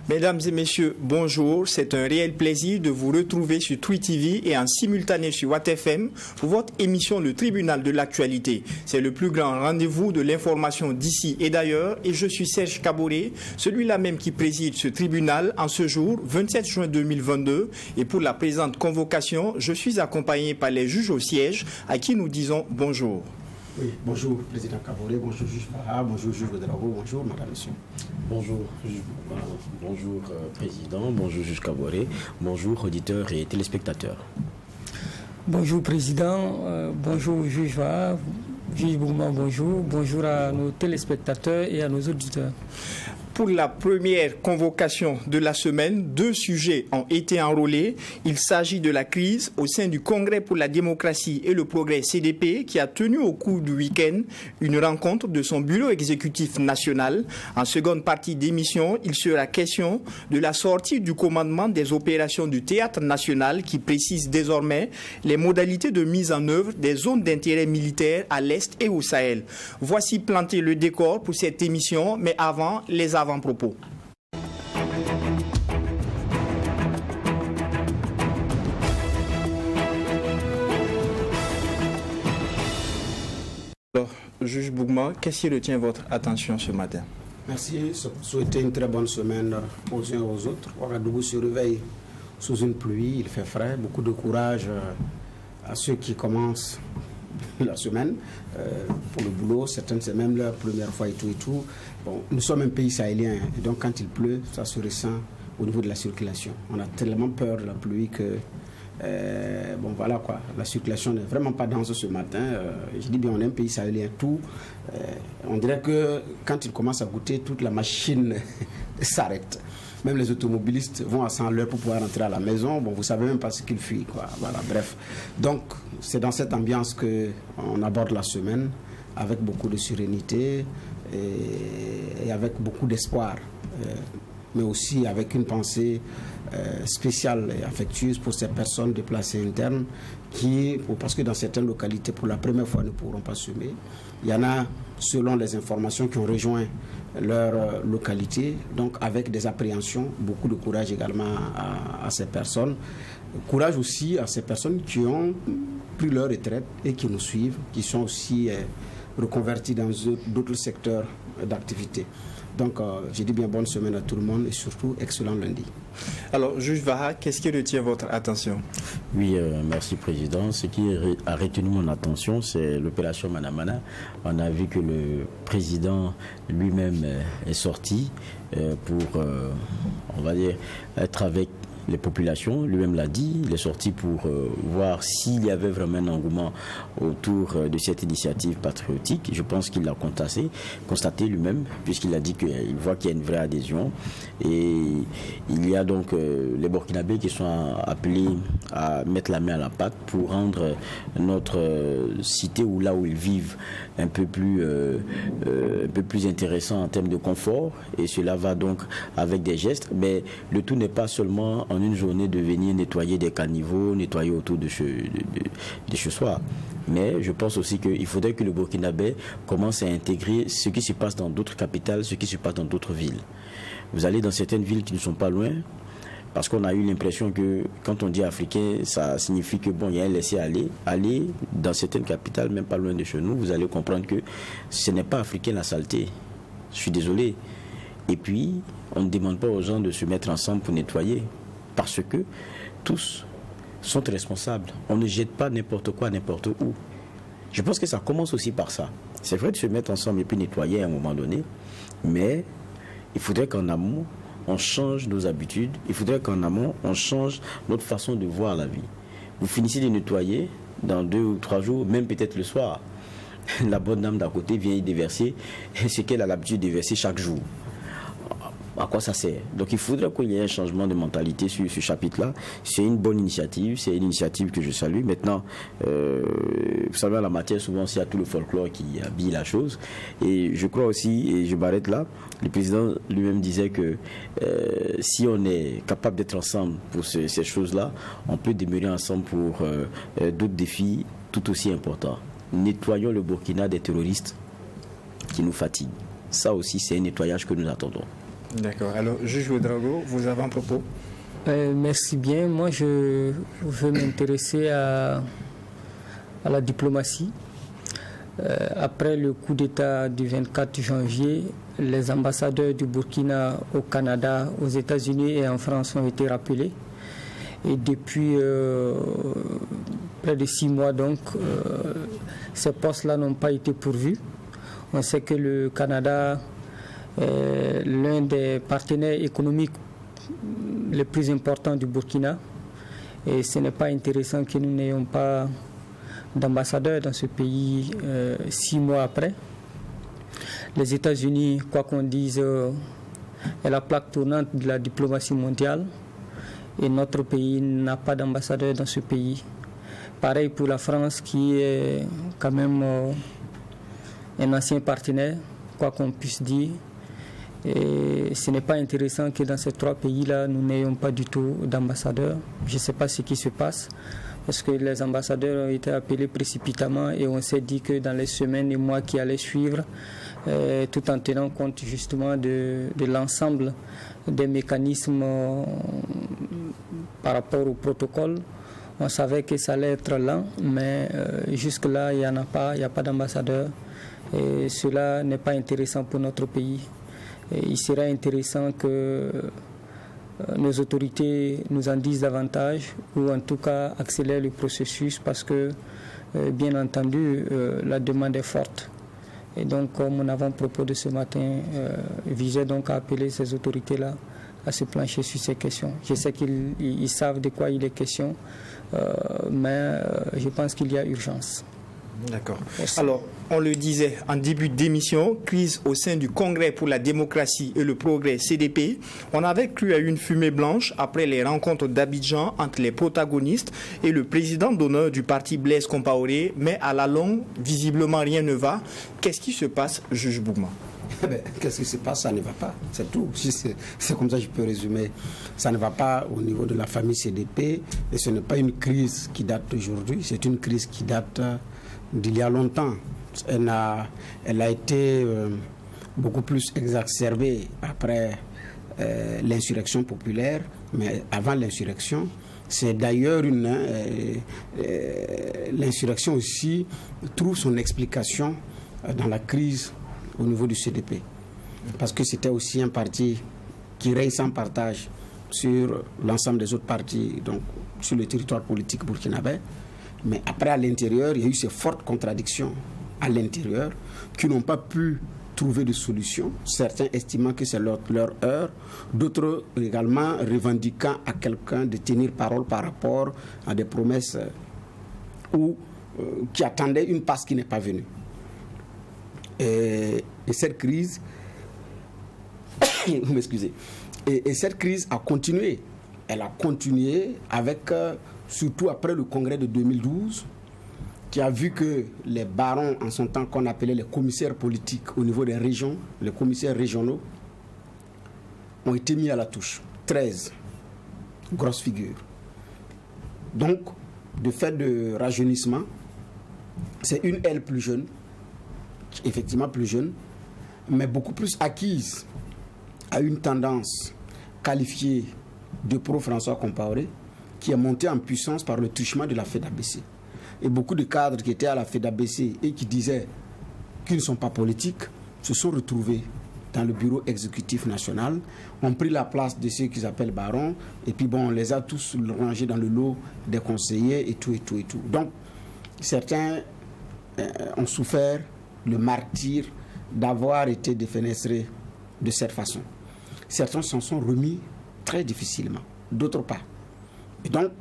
Mesdames et messieurs, bonjour. C'est un réel plaisir de vous retrouver sur Tweet TV et en simultané sur Watt FM pour votre émission Le Tribunal de l'actualité. C'est le plus grand rendez-vous de l'information d'ici et d'ailleurs et je suis Serge Kaboré, celui-là même qui préside ce tribunal en ce jour 27 juin 2022 et pour la présente convocation, je suis accompagné par les juges au siège à qui nous disons bonjour. Oui, bonjour Président Kaboré, bonjour Juge Baha, bonjour Juge Ouedraogo, bonjour Madame, Monsieur. Bonjour Juge Baha, bonjour Président, bonjour Juge Kaboré, bonjour auditeurs et téléspectateurs. Bonjour Président, bonjour Juge Baha, Juge Bougman, bonjour à nos téléspectateurs et à nos auditeurs. Pour la première convocation de la semaine, 2 sujets ont été enrôlés. Il s'agit de la crise au sein du Congrès pour la démocratie et le progrès CDP qui a tenu au cours du week-end une rencontre de son bureau exécutif national. En seconde partie d'émission, il sera question de la sortie du commandement des opérations du Théâtre national qui précise désormais les modalités de mise en œuvre des zones d'intérêt militaire à l'Est et au Sahel. Voici planter le décor pour cette émission, mais avant, les avant-propos. Alors, Juge Bougman, qu'est-ce qui retient votre attention ce matin? Merci, souhaiter une très bonne semaine aux uns et aux autres. Ouagadougou se réveille sous une pluie, il fait frais, beaucoup de courage à ceux qui commencent la semaine pour le boulot, certaines c'est même leur première fois et tout. Bon, nous sommes un pays sahélien et donc quand il pleut, ça se ressent au niveau de la circulation. On a tellement peur de la pluie que bon voilà quoi, la circulation n'est vraiment pas dense ce matin. Je dis bien on est un pays sahélien, tout. On dirait que quand il commence à goûter, toute la machine s'arrête. Même les automobilistes vont à 100 à l'heure pour pouvoir rentrer à la maison. Bon, vous savez même pas ce qu'ils fuient, quoi. Voilà, bref. Donc, c'est dans cette ambiance qu'on aborde la semaine, avec beaucoup de sérénité et avec beaucoup d'espoir. Mais aussi avec une pensée spéciale et affectueuse pour ces personnes déplacées internes parce que dans certaines localités, pour la première fois, ne pourront pas semer. Il y en a, selon les informations, qui ont rejoint leur localité, donc avec des appréhensions, beaucoup de courage également à ces personnes. Courage aussi à ces personnes qui ont pris leur retraite et qui nous suivent, qui sont aussi reconvertis dans d'autres secteurs d'activité. Donc, j'ai dit bien bonne semaine à tout le monde et surtout excellent lundi. Alors, Juge Baha, qu'est-ce qui retient votre attention? Oui, merci Président. Ce qui a retenu mon attention, c'est l'opération Manamana. On a vu que le Président lui-même est sorti pour, on va dire, être avec les populations, lui-même l'a dit, il est sorti pour voir s'il y avait vraiment un engouement autour de cette initiative patriotique. Je pense qu'il l'a constaté lui-même, puisqu'il a dit qu'il voit qu'il y a une vraie adhésion. Et il y a donc les Burkinabés qui sont appelés à mettre la main à la pâte pour rendre notre cité ou là où ils vivent un peu plus intéressant en termes de confort. Et cela va donc avec des gestes. Mais le tout n'est pas seulement en une journée de venir nettoyer des caniveaux, nettoyer autour de chez soi. Mais je pense aussi qu'il faudrait que le Burkinabé commence à intégrer ce qui se passe dans d'autres capitales, ce qui se passe dans d'autres villes. Vous allez dans certaines villes qui ne sont pas loin, parce qu'on a eu l'impression que quand on dit africain, ça signifie que bon, il y a un laisser-aller. Aller dans certaines capitales, même pas loin de chez nous, vous allez comprendre que ce n'est pas africain la saleté. Je suis désolé. Et puis, on ne demande pas aux gens de se mettre ensemble pour nettoyer. Parce que tous sont responsables. On ne jette pas n'importe quoi, n'importe où. Je pense que ça commence aussi par ça. C'est vrai de se mettre ensemble et puis nettoyer à un moment donné, mais il faudrait qu'en amont, on change nos habitudes. Il faudrait qu'en amont, on change notre façon de voir la vie. Vous finissez de nettoyer dans 2 ou 3 jours, même peut-être le soir. La bonne dame d'à côté vient y déverser ce qu'elle a l'habitude de déverser chaque jour. À quoi ça sert? Donc il faudrait qu'il y ait un changement de mentalité sur ce chapitre-là. C'est une bonne initiative, c'est une initiative que je salue. Maintenant, vous savez, en la matière, souvent, il y a tout le folklore qui habille la chose. Et je crois aussi, et je m'arrête là, le président lui-même disait que si on est capable d'être ensemble pour ces choses-là, on peut demeurer ensemble pour d'autres défis tout aussi importants. Nettoyons le Burkina des terroristes qui nous fatiguent. Ça aussi, c'est un nettoyage que nous attendons. D'accord. Alors, juge Ouédraogo, vous avez un propos? Merci bien. Moi, je veux m'intéresser à la diplomatie. Après le coup d'État du 24 janvier, les ambassadeurs du Burkina au Canada, aux États-Unis et en France ont été rappelés. Et depuis près de 6 mois, donc, ces postes-là n'ont pas été pourvus. On sait que le Canada est l'un des partenaires économiques les plus importants du Burkina. Et ce n'est pas intéressant que nous n'ayons pas d'ambassadeurs dans ce pays 6 mois après. Les États-Unis, quoi qu'on dise, est la plaque tournante de la diplomatie mondiale. Et notre pays n'a pas d'ambassadeur dans ce pays. Pareil pour la France, qui est quand même un ancien partenaire, quoi qu'on puisse dire. Et ce n'est pas intéressant que dans ces 3 pays-là, nous n'ayons pas du tout d'ambassadeurs. Je ne sais pas ce qui se passe, parce que les ambassadeurs ont été appelés précipitamment et on s'est dit que dans les semaines et mois qui allaient suivre, tout en tenant compte justement de l'ensemble des mécanismes par rapport au protocole, on savait que ça allait être lent, mais jusque-là, il n'y en a pas, il n'y a pas d'ambassadeur. Et cela n'est pas intéressant pour notre pays. Et il serait intéressant que nos autorités nous en disent davantage ou en tout cas accélèrent le processus parce que, bien entendu, la demande est forte. Et donc, comme mon avant-propos de ce matin visait donc à appeler ces autorités-là à se plancher sur ces questions. Je sais qu'ils savent de quoi il est question, mais je pense qu'il y a urgence. D'accord. Alors, on le disait en début d'émission, crise au sein du Congrès pour la démocratie et le progrès CDP. On avait cru à une fumée blanche après les rencontres d'Abidjan entre les protagonistes et le président d'honneur du parti Blaise Compaoré, mais à la longue, visiblement rien ne va. Qu'est-ce qui se passe, juge Bougma? Qu'est-ce qui se passe? Ça ne va pas, c'est tout. C'est comme ça que je peux résumer. Ça ne va pas au niveau de la famille CDP et ce n'est pas une crise qui date d'aujourd'hui, c'est une crise qui date d'il y a longtemps. Elle a été beaucoup plus exacerbée après l'insurrection populaire, mais avant l'insurrection, c'est d'ailleurs l'insurrection aussi trouve son explication dans la crise au niveau du CDP. Parce que c'était aussi un parti qui règne sans partage sur l'ensemble des autres partis, donc sur le territoire politique burkinabé. Mais après, à l'intérieur, il y a eu ces fortes contradictions à l'intérieur qui n'ont pas pu trouver de solution. Certains estimant que c'est leur heure, d'autres également revendiquant à quelqu'un de tenir parole par rapport à des promesses ou qui attendaient une passe qui n'est pas venue. Et cette crise, vous m'excusez, et cette crise a continué. Elle a continué avec, surtout après le congrès de 2012, qui a vu que les barons, en son temps qu'on appelait les commissaires politiques au niveau des régions, les commissaires régionaux, ont été mis à la touche. 13 grosses figures. Donc, de fait de rajeunissement, c'est une aile plus jeune, effectivement plus jeune, mais beaucoup plus acquise à une tendance qualifiée de pro-François Compaoré, qui est montée en puissance par le truchement de la FEDABC. Et beaucoup de cadres qui étaient à la FEDABC et qui disaient qu'ils ne sont pas politiques se sont retrouvés dans le bureau exécutif national, ont pris la place de ceux qu'ils appellent barons, et puis bon, on les a tous rangés dans le lot des conseillers et tout, et tout, et tout. Donc, certains ont souffert le martyre d'avoir été défenestrés de cette façon. Certains s'en sont remis très difficilement, d'autres pas. Et donc,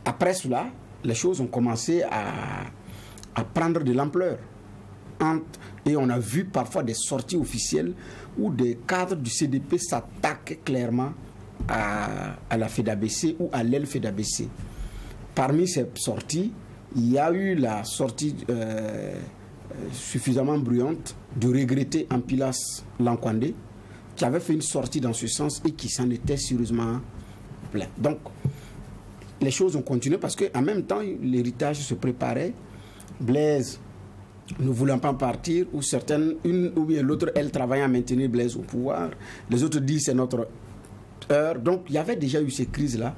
après cela, les choses ont commencé à prendre de l'ampleur. Et on a vu parfois des sorties officielles où des cadres du CDP s'attaquent clairement à la FEDABC ou à l'aile FEDABC. Parmi ces sorties, il y a eu la sortie suffisamment bruyante de regretter Ampilas Lankwandé, qui avait fait une sortie dans ce sens et qui s'en était sérieusement plaint. Donc, les choses ont continué parce qu'en même temps, l'héritage se préparait. Blaise ne voulant pas partir, ou certaines, une ou bien l'autre, elle travaille à maintenir Blaise au pouvoir. Les autres disent c'est notre heure. Donc il y avait déjà eu ces crises-là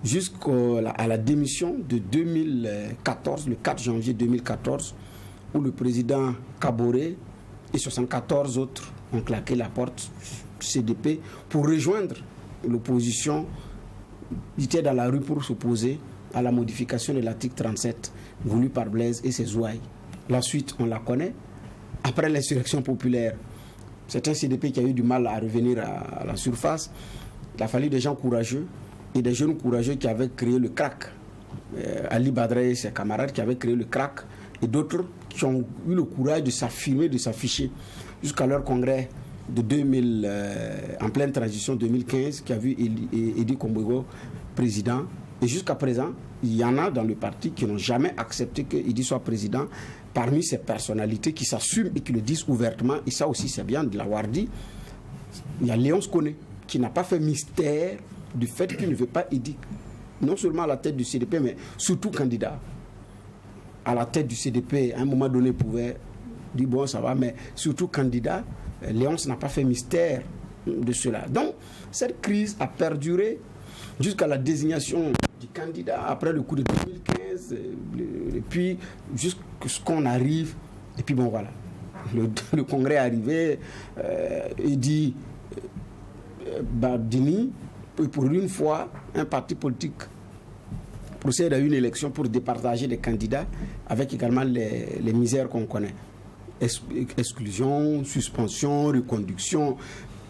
jusqu'à la démission de 2014, le 4 janvier 2014, où le président Kaboré et 74 autres ont claqué la porte du CDP pour rejoindre l'opposition. Ils étaient dans la rue pour s'opposer à la modification de l'article 37 voulu par Blaise et ses ouailles. La suite, on la connaît. Après l'insurrection populaire, c'est un CDP qui a eu du mal à revenir à la surface. Il a fallu des gens courageux et des jeunes courageux qui avaient créé le crack. Ali Badré et ses camarades qui avaient créé le crack, et d'autres qui ont eu le courage de s'affirmer, de s'afficher jusqu'à leur congrès de 2000, en pleine transition 2015, qui a vu Edi Kombouego président. Et jusqu'à présent, il y en a dans le parti qui n'ont jamais accepté qu'Edi soit président. Parmi ces personnalités qui s'assument et qui le disent ouvertement, et ça aussi c'est bien de l'avoir dit, il y a Léonce Koné, qui n'a pas fait mystère du fait qu'il ne veut pas Edi, non seulement à la tête du CDP, mais surtout candidat à la tête du CDP. À un moment donné, pouvait dire bon, ça va, mais surtout candidat. Léonce n'a pas fait mystère de cela. Donc, cette crise a perduré jusqu'à la désignation du candidat après le coup de 2015, et puis jusqu'à ce qu'on arrive. Et puis bon, voilà. Le congrès est arrivé, Edi Bardini, et pour une fois, un parti politique procède à une élection pour départager les candidats, avec également les misères qu'on connaît. Exclusion, suspension, reconduction,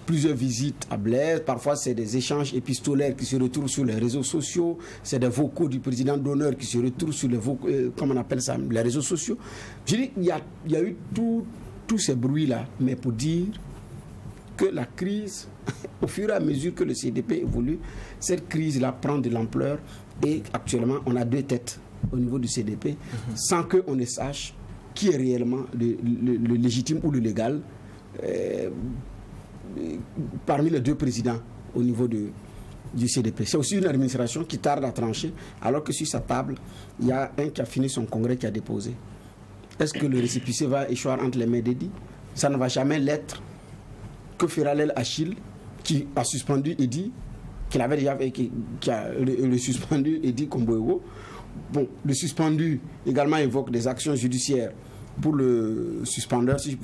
plusieurs visites à Blaise. Parfois, c'est des échanges épistolaires qui se retrouvent sur les réseaux sociaux. C'est des vocaux du président d'honneur qui se retrouvent sur les comment on appelle ça, les réseaux sociaux. Je dis, il y a eu tous ces bruits-là, mais pour dire que la crise, au fur et à mesure que le CDP évolue, cette crise-là prend de l'ampleur, et actuellement, on a deux têtes au niveau du CDP, sans qu'on ne sache qui est réellement le légitime ou le légal parmi les deux présidents au niveau du CDP. C'est aussi une administration qui tarde à trancher, alors que sur sa table, il y a un qui a fini son congrès, qui a déposé. Est-ce que le récépissé va échoir entre les mains d'Edi? Ça ne va jamais l'être. Que fera l'El Achille, qui a suspendu Edi, qu'il avait déjà fait, qui a le suspendu Edi Kombouego? Bon, le suspendu également évoque des actions judiciaires pour le suspendeur, si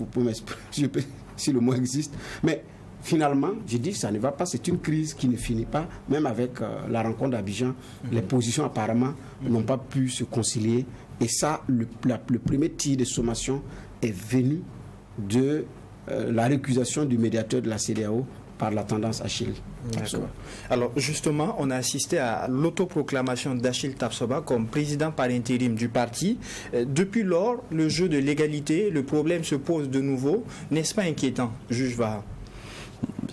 le mot existe. Mais finalement, je dis que ça ne va pas. C'est une crise qui ne finit pas, même avec la rencontre d'Abidjan. Les positions apparemment n'ont pas pu se concilier. Et ça, le premier tir de sommation est venu de la récusation du médiateur de la CEDEAO par la tendance Achille Tapsoba. Alors justement, on a assisté à l'autoproclamation d'Achille Tapsoba comme président par intérim du parti. Depuis lors, le jeu de l'égalité, le problème se pose de nouveau. N'est-ce pas inquiétant, juge Vaha?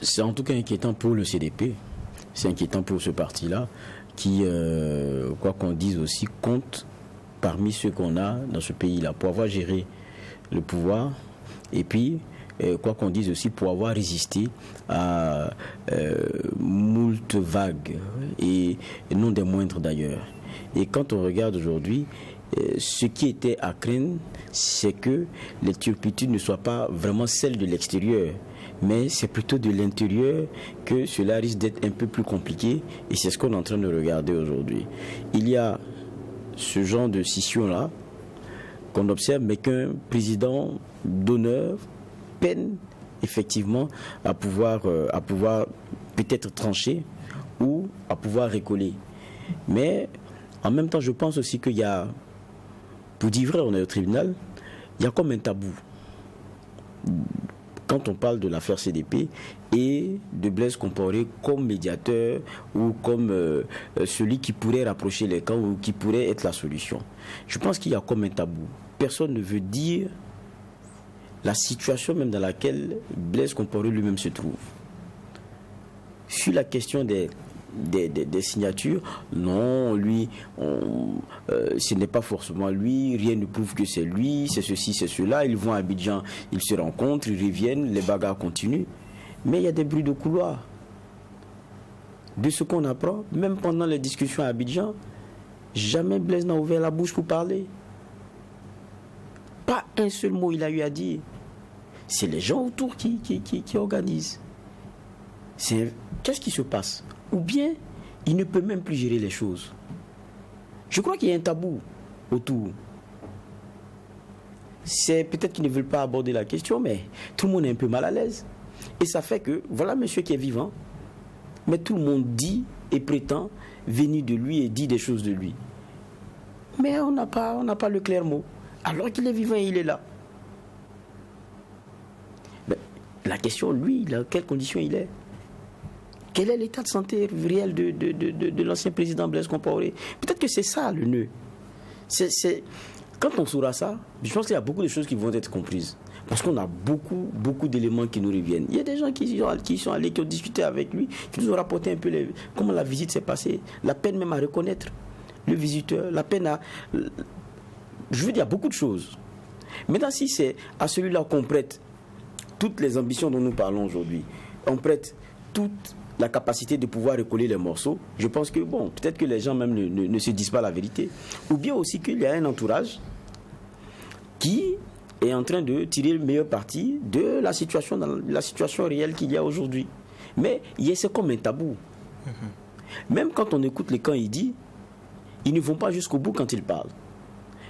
C'est en tout cas inquiétant pour le CDP. C'est inquiétant pour ce parti-là qui, quoi qu'on dise aussi, compte parmi ceux qu'on a dans ce pays-là pour avoir géré le pouvoir, et puis quoi qu'on dise aussi, pour avoir résisté à moult vagues, et non des moindres d'ailleurs. Et quand on regarde aujourd'hui, ce qui était à craindre, c'est que les turpitudes ne soient pas vraiment celles de l'extérieur, mais c'est plutôt de l'intérieur que cela risque d'être un peu plus compliqué, et c'est ce qu'on est en train de regarder aujourd'hui. Il y a ce genre de scission-là qu'on observe, mais qu'un président d'honneur peine effectivement à pouvoir peut-être trancher ou à pouvoir récoler. Mais en même temps, je pense aussi qu'il y a, pour dire vrai, on est au tribunal, il y a comme un tabou quand on parle de l'affaire CDP et de Blaise Compaoré comme médiateur ou comme celui qui pourrait rapprocher les camps ou qui pourrait être la solution. Je pense qu'il y a comme un tabou. Personne ne veut dire la situation même dans laquelle Blaise Compaoré lui-même se trouve. Sur la question des signatures, non, lui, ce n'est pas forcément lui, rien ne prouve que c'est lui, c'est ceci, c'est cela. Ils vont à Abidjan, ils se rencontrent, ils reviennent, les bagarres continuent. Mais il y a des bruits de couloir. De ce qu'on apprend, même pendant les discussions à Abidjan, jamais Blaise n'a ouvert la bouche pour parler. Pas un seul mot il a eu à dire. C'est les gens autour qui organisent. Qu'est-ce qui se passe? Ou bien, il ne peut même plus gérer les choses. Je crois qu'il y a un tabou autour. C'est peut-être qu'ils ne veulent pas aborder la question, mais tout le monde est un peu mal à l'aise. Et ça fait que, voilà monsieur qui est vivant, mais tout le monde dit et prétend venir de lui et dit des choses de lui. Mais on n'a pas le clair mot. Alors qu'il est vivant et il est là. Mais la question, lui, dans quelles conditions il est? Quel est l'état de santé réel de l'ancien président Blaise Compaoré? Peut-être que c'est ça le nœud. Quand on saura ça, je pense qu'il y a beaucoup de choses qui vont être comprises. Parce qu'on a beaucoup d'éléments qui nous reviennent. Il y a des gens qui sont allés, qui ont discuté avec lui, qui nous ont rapporté un peu comment la visite s'est passée. La peine même à reconnaître le visiteur, la peine à... Je veux dire, beaucoup de choses. Maintenant, si c'est à celui-là qu'on prête toutes les ambitions dont nous parlons aujourd'hui, on prête toute la capacité de pouvoir recoller les morceaux, je pense que, bon, peut-être que les gens même ne se disent pas la vérité. Ou bien aussi qu'il y a un entourage qui est en train de tirer le meilleur parti de la situation réelle qu'il y a aujourd'hui. Mais c'est comme un tabou. Même quand on écoute les camps, ils ne vont pas jusqu'au bout quand ils parlent.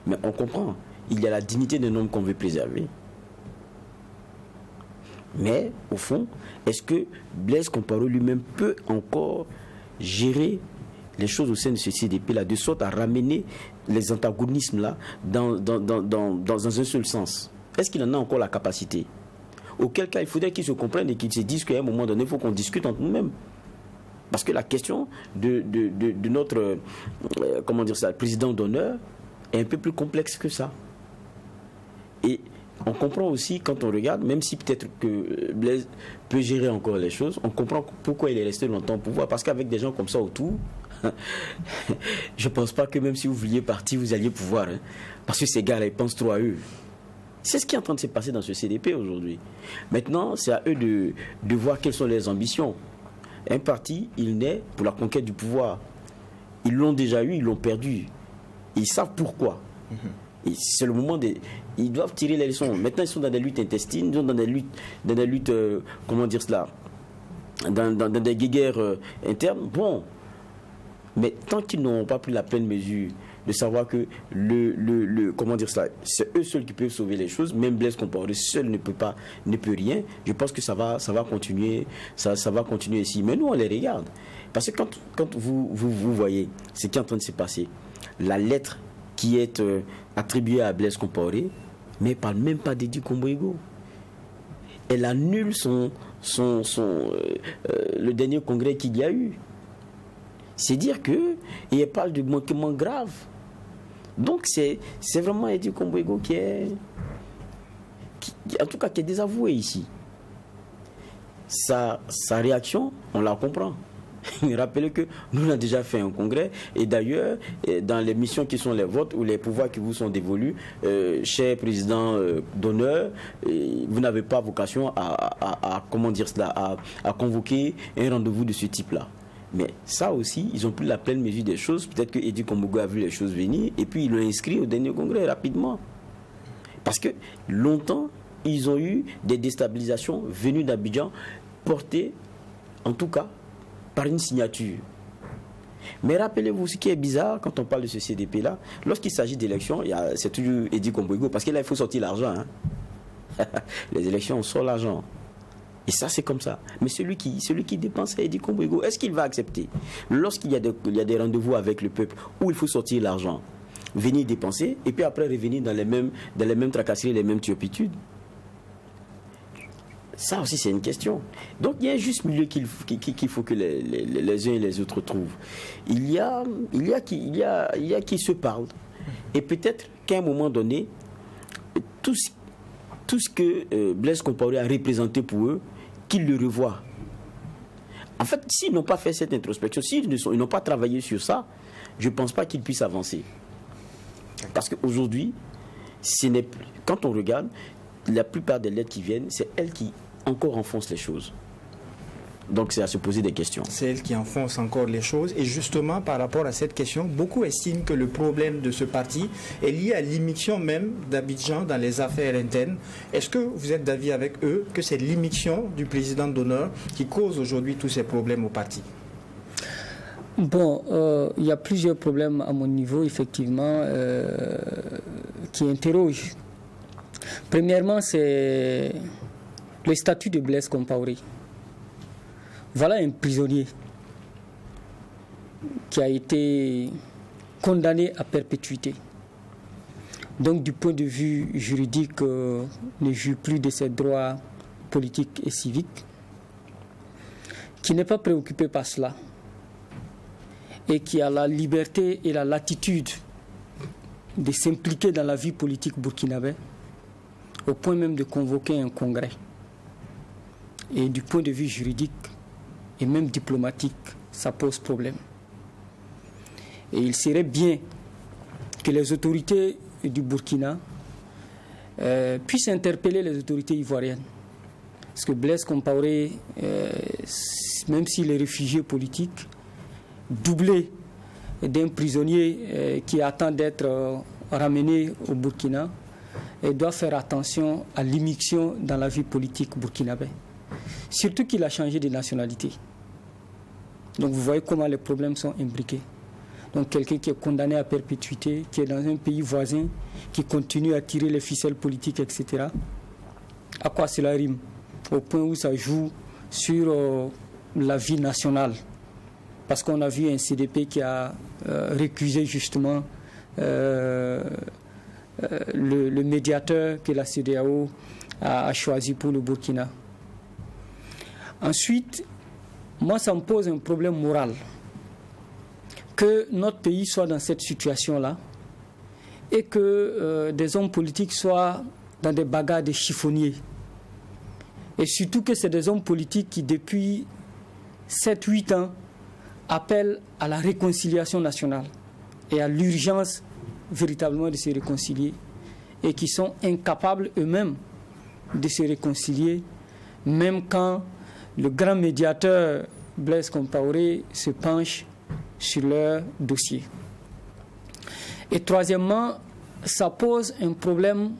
Mais on comprend, il y a la dignité d'un homme qu'on veut préserver. Mais, au fond, est-ce que Blaise Compaoré lui-même peut encore gérer les choses au sein de ce CDP-là, de sorte à ramener les antagonismes-là dans un seul sens? Est-ce qu'il en a encore la capacité? Auquel cas, il faudrait qu'ils se comprennent et qu'ils se disent qu'à un moment donné, il faut qu'on discute entre nous-mêmes. Parce que la question de notre président d'honneur est un peu plus complexe que ça. Et on comprend aussi, quand on regarde, même si peut-être que Blaise peut gérer encore les choses, on comprend pourquoi il est resté longtemps au pouvoir. Parce qu'avec des gens comme ça autour, je ne pense pas que même si vous vouliez partir, vous alliez pouvoir. Parce que ces gars-là, ils pensent trop à eux. C'est ce qui est en train de se passer dans ce CDP aujourd'hui. Maintenant, c'est à eux de voir quelles sont leurs ambitions. Un parti, il naît pour la conquête du pouvoir. Ils l'ont déjà eu, ils l'ont perdu. Ils savent pourquoi. Et c'est le moment ils doivent tirer les leçons. Maintenant, ils sont dans des luttes intestines, ils sont dans des luttes, dans des guéguerres internes. Bon, mais tant qu'ils n'auront pas pris la pleine mesure de savoir que c'est eux seuls qui peuvent sauver les choses. Même Blaise Compaoré seul ne peut rien. Je pense que ça va continuer, ça va continuer ici. Mais nous, on les regarde. Parce que quand vous voyez ce qui est en train de se passer, la lettre qui est attribuée à Blaise Compaoré, mais elle ne parle même pas d'Edi Kombo-Ego. Elle annule le dernier congrès qu'il y a eu. C'est dire que et elle parle de manquement grave. Donc c'est vraiment Edi Kombo-Ego qui est désavoué ici. Sa réaction, on la comprend. Rappelez que nous avons déjà fait un congrès et d'ailleurs dans les missions qui sont les vôtres ou les pouvoirs qui vous sont dévolus, cher président d'honneur, vous n'avez pas vocation à convoquer un rendez-vous de ce type-là. Mais ça aussi, ils ont pris la pleine mesure des choses. Peut-être que Edi Kombo-Ego a vu les choses venir et puis ils l'ont inscrit au dernier congrès rapidement. Parce que longtemps, ils ont eu des déstabilisations venues d'Abidjan, portées en tout cas par une signature. Mais rappelez-vous, ce qui est bizarre quand on parle de ce CDP-là, lorsqu'il s'agit d'élections, c'est toujours Edi Kombo-Ego, parce que là, il faut sortir l'argent. Les élections, on sort l'argent. Et ça, c'est comme ça. Mais celui qui dépense, c'est Edi Kombo-Ego. Est-ce qu'il va accepter, lorsqu'il y a des rendez-vous avec le peuple, où il faut sortir l'argent, venir dépenser, et puis après revenir dans les mêmes tracasseries, les mêmes turpitudes? Ça aussi, c'est une question. Donc, il y a un juste milieu qu'il faut que les uns et les autres trouvent. Il y a qui se parlent. Et peut-être qu'à un moment donné, tout ce que Blaise Compaoré a représenté pour eux, qu'ils le revoient. En fait, s'ils n'ont pas fait cette introspection, s'ils n'ont pas travaillé sur ça, je ne pense pas qu'ils puissent avancer. Parce qu'aujourd'hui, quand on regarde, la plupart des lettres qui viennent, c'est elles qui encore enfoncent les choses. Donc c'est à se poser des questions. C'est elle qui enfonce encore les choses. Et justement, par rapport à cette question, beaucoup estiment que le problème de ce parti est lié à l'immixtion même d'Abidjan dans les affaires internes. Est-ce que vous êtes d'avis avec eux que c'est l'immixtion du président d'honneur qui cause aujourd'hui tous ces problèmes au parti? Bon, il y a plusieurs problèmes à mon niveau, effectivement, qui interrogent. Premièrement, c'est le statut de Blaise Compaoré. Voilà un prisonnier qui a été condamné à perpétuité. Donc, du point de vue juridique, ne jouit plus de ses droits politiques et civiques, qui n'est pas préoccupé par cela et qui a la liberté et la latitude de s'impliquer dans la vie politique burkinabé, au point même de convoquer un congrès. Et du point de vue juridique et même diplomatique, ça pose problème. Et il serait bien que les autorités du Burkina puissent interpeller les autorités ivoiriennes. Parce que Blaise Compaoré, même s'il est réfugié politique, doublé d'un prisonnier qui attend d'être ramené au Burkina, et doit faire attention à l'immixtion dans la vie politique burkinabé. Surtout qu'il a changé de nationalité. Donc vous voyez comment les problèmes sont imbriqués. Donc quelqu'un qui est condamné à perpétuité, qui est dans un pays voisin, qui continue à tirer les ficelles politiques, etc. À quoi cela rime? Au point où ça joue sur la vie nationale. Parce qu'on a vu un CDP qui a récusé justement le médiateur que la CEDEAO a choisi pour le Burkina. Ensuite, moi, ça me pose un problème moral que notre pays soit dans cette situation-là et que des hommes politiques soient dans des bagarres de chiffonniers. Et surtout que c'est des hommes politiques qui, depuis 7-8 ans, appellent à la réconciliation nationale et à l'urgence véritablement de se réconcilier et qui sont incapables eux-mêmes de se réconcilier, même quand le grand médiateur Blaise Compaoré se penche sur leur dossier. Et troisièmement, ça pose un problème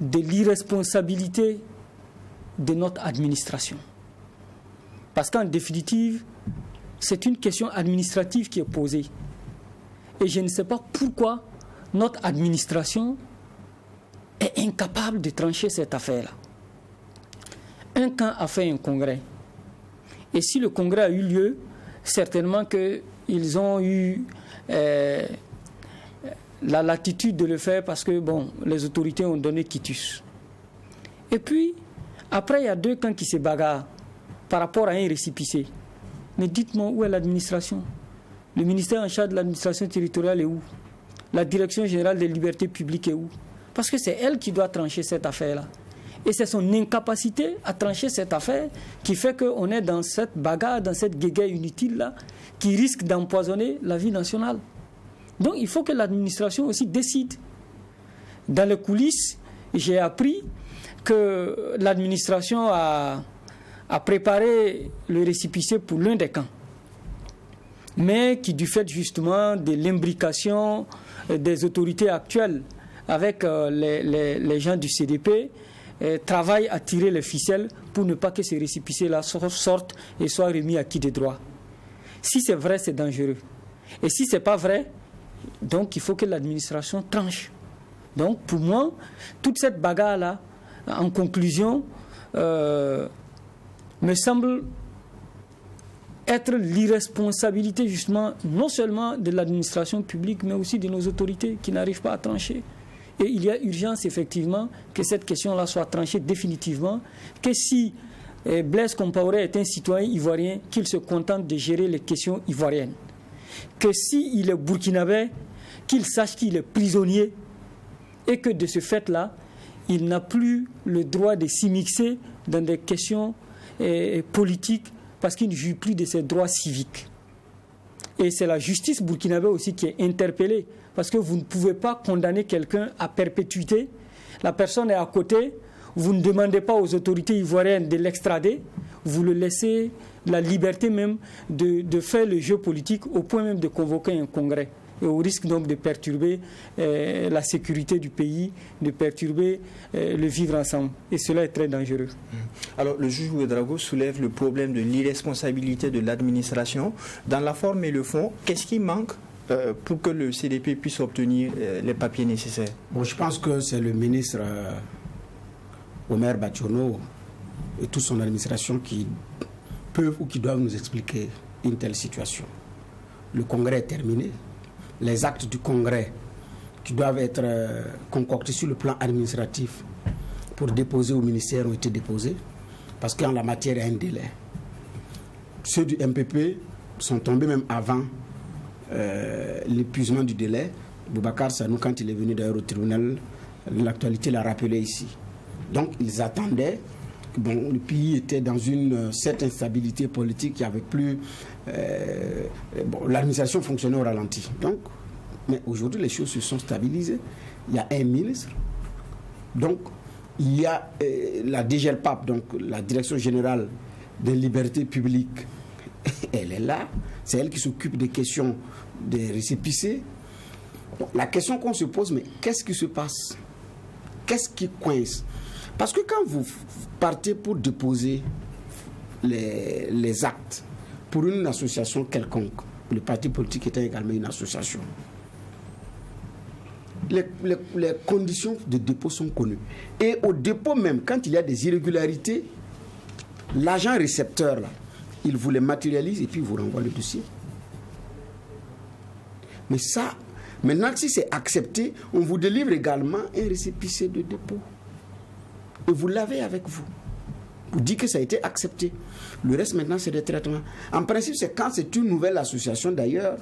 de l'irresponsabilité de notre administration. Parce qu'en définitive, c'est une question administrative qui est posée. Et je ne sais pas pourquoi notre administration est incapable de trancher cette affaire-là. Un camp a fait un congrès. Et si le congrès a eu lieu, certainement qu'ils ont eu la latitude de le faire parce que, bon, les autorités ont donné quitus. Et puis, après, il y a deux camps qui se bagarrent par rapport à un récépissé. Mais dites-moi, où est l'administration? Le ministère en charge de l'administration territoriale est où? La direction générale des libertés publiques est où? Parce que c'est elle qui doit trancher cette affaire-là. Et c'est son incapacité à trancher cette affaire qui fait qu'on est dans cette bagarre, dans cette guéguerre inutile-là, qui risque d'empoisonner la vie nationale. Donc il faut que l'administration aussi décide. Dans les coulisses, j'ai appris que l'administration a préparé le récépissé pour l'un des camps, mais qui, du fait justement de l'imbrication des autorités actuelles avec les gens du CDP, travaillent à tirer les ficelles pour ne pas que ces récépissés-là sortent et soient remis à qui de droit. Si c'est vrai, c'est dangereux. Et si ce n'est pas vrai, donc il faut que l'administration tranche. Donc pour moi, toute cette bagarre-là, en conclusion, me semble être l'irresponsabilité justement non seulement de l'administration publique, mais aussi de nos autorités qui n'arrivent pas à trancher. Et il y a urgence effectivement que cette question-là soit tranchée définitivement, que si Blaise Compaoré est un citoyen ivoirien, qu'il se contente de gérer les questions ivoiriennes. Que s'il est burkinabé, qu'il sache qu'il est prisonnier et que de ce fait-là, il n'a plus le droit de s'immiscer dans des questions politiques parce qu'il ne jouit plus de ses droits civiques. Et c'est la justice burkinabé aussi qui est interpellée parce que vous ne pouvez pas condamner quelqu'un à perpétuité. La personne est à côté, vous ne demandez pas aux autorités ivoiriennes de l'extrader, vous le laissez la liberté même de faire le jeu politique au point même de convoquer un congrès. Et au risque donc de perturber la sécurité du pays, de perturber le vivre ensemble. Et cela est très dangereux. Alors, le juge Ouédraogo soulève le problème de l'irresponsabilité de l'administration. Dans la forme et le fond, qu'est-ce qui manque pour que le CDP puisse obtenir les papiers nécessaires? Bon, je pense que c'est le ministre Omer Bachono et toute son administration qui peuvent ou qui doivent nous expliquer une telle situation. Le congrès est terminé. Les actes du congrès qui doivent être concoctés sur le plan administratif pour déposer au ministère ont été déposés parce qu'en la matière, il y a un délai. Ceux du MPP sont tombés même avant l'épuisement du délai. Boubacar Sanou, quand il est venu d'ailleurs au tribunal, l'actualité l'a rappelé ici. Donc ils attendaient. Bon, le pays était dans cette instabilité politique, il n'y avait plus... l'administration fonctionnait au ralenti. Donc, mais aujourd'hui, les choses se sont stabilisées. Il y a un ministre. Donc, il y a la DGLPAP, donc la Direction Générale des Libertés Publiques. Elle est là. C'est elle qui s'occupe des questions des récépissés. Donc, la question qu'on se pose, mais qu'est-ce qui se passe? Qu'est-ce qui coince? Parce que quand vous partez pour déposer les actes pour une association quelconque, le parti politique étant également une association, les conditions de dépôt sont connues. Et au dépôt même, quand il y a des irrégularités, l'agent récepteur, là, il vous les matérialise et puis il vous renvoie le dossier. Mais ça, maintenant, si c'est accepté, on vous délivre également un récépissé de dépôt. Et vous l'avez avec vous. Vous dites que ça a été accepté. Le reste maintenant, c'est des traitements. En principe, c'est quand c'est une nouvelle association d'ailleurs,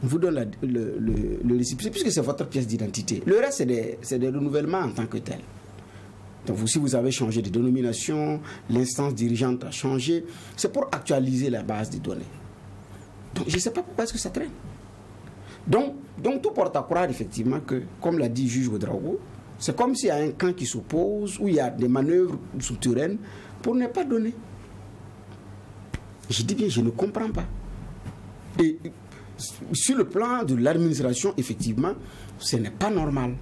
on vous donne le récépissé, puisque c'est votre pièce d'identité. Le reste, c'est des renouvellements en tant que tel. Donc, si vous avez changé de dénomination, l'instance dirigeante a changé, c'est pour actualiser la base des données. Donc, je ne sais pas pourquoi est-ce que ça traîne. Donc tout porte à croire effectivement que, comme l'a dit le juge Ouédraogo, c'est comme s'il y a un camp qui s'oppose, où il y a des manœuvres souterraines pour ne pas donner. Je dis bien, je ne comprends pas. Et sur le plan de l'administration, effectivement, ce n'est pas normal.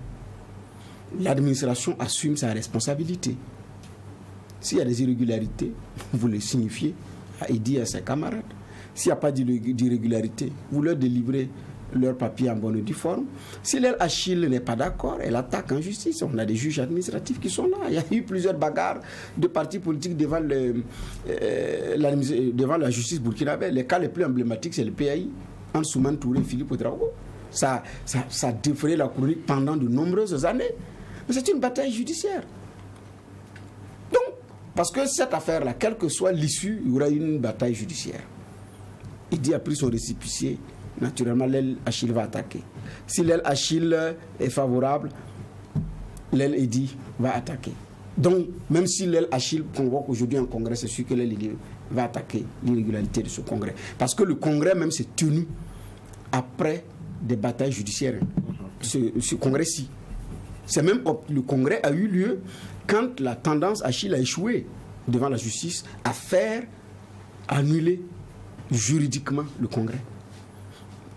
L'administration assume sa responsabilité. S'il y a des irrégularités, vous les signifiez à Idi et à ses camarades. S'il n'y a pas d'irrégularité, vous leur délivrez leur papier en bonne et due forme. Si l'El Achille n'est pas d'accord, elle attaque en justice. On a des juges administratifs qui sont là. Il y a eu plusieurs bagarres de partis politiques devant la justice burkinabé. Les cas les plus emblématiques, c'est le PAI, Ansoumane Touré, Philippe Ouédraogo. Ça défrayait la chronique pendant de nombreuses années. Mais c'est une bataille judiciaire. Donc, parce que cette affaire-là, quelle que soit l'issue, il y aura une bataille judiciaire. Idi a pris son récépissé. Naturellement, l'El Achille va attaquer. Si l'El Achille est favorable, l'El Idi va attaquer. Donc, même si l'El Achille convoque aujourd'hui un congrès, c'est sûr que l'El Idi va attaquer l'irrégularité de ce congrès. Parce que le congrès même s'est tenu après des batailles judiciaires. Ce congrès-ci. C'est même le congrès a eu lieu quand la tendance Achille a échoué devant la justice à faire annuler juridiquement le congrès.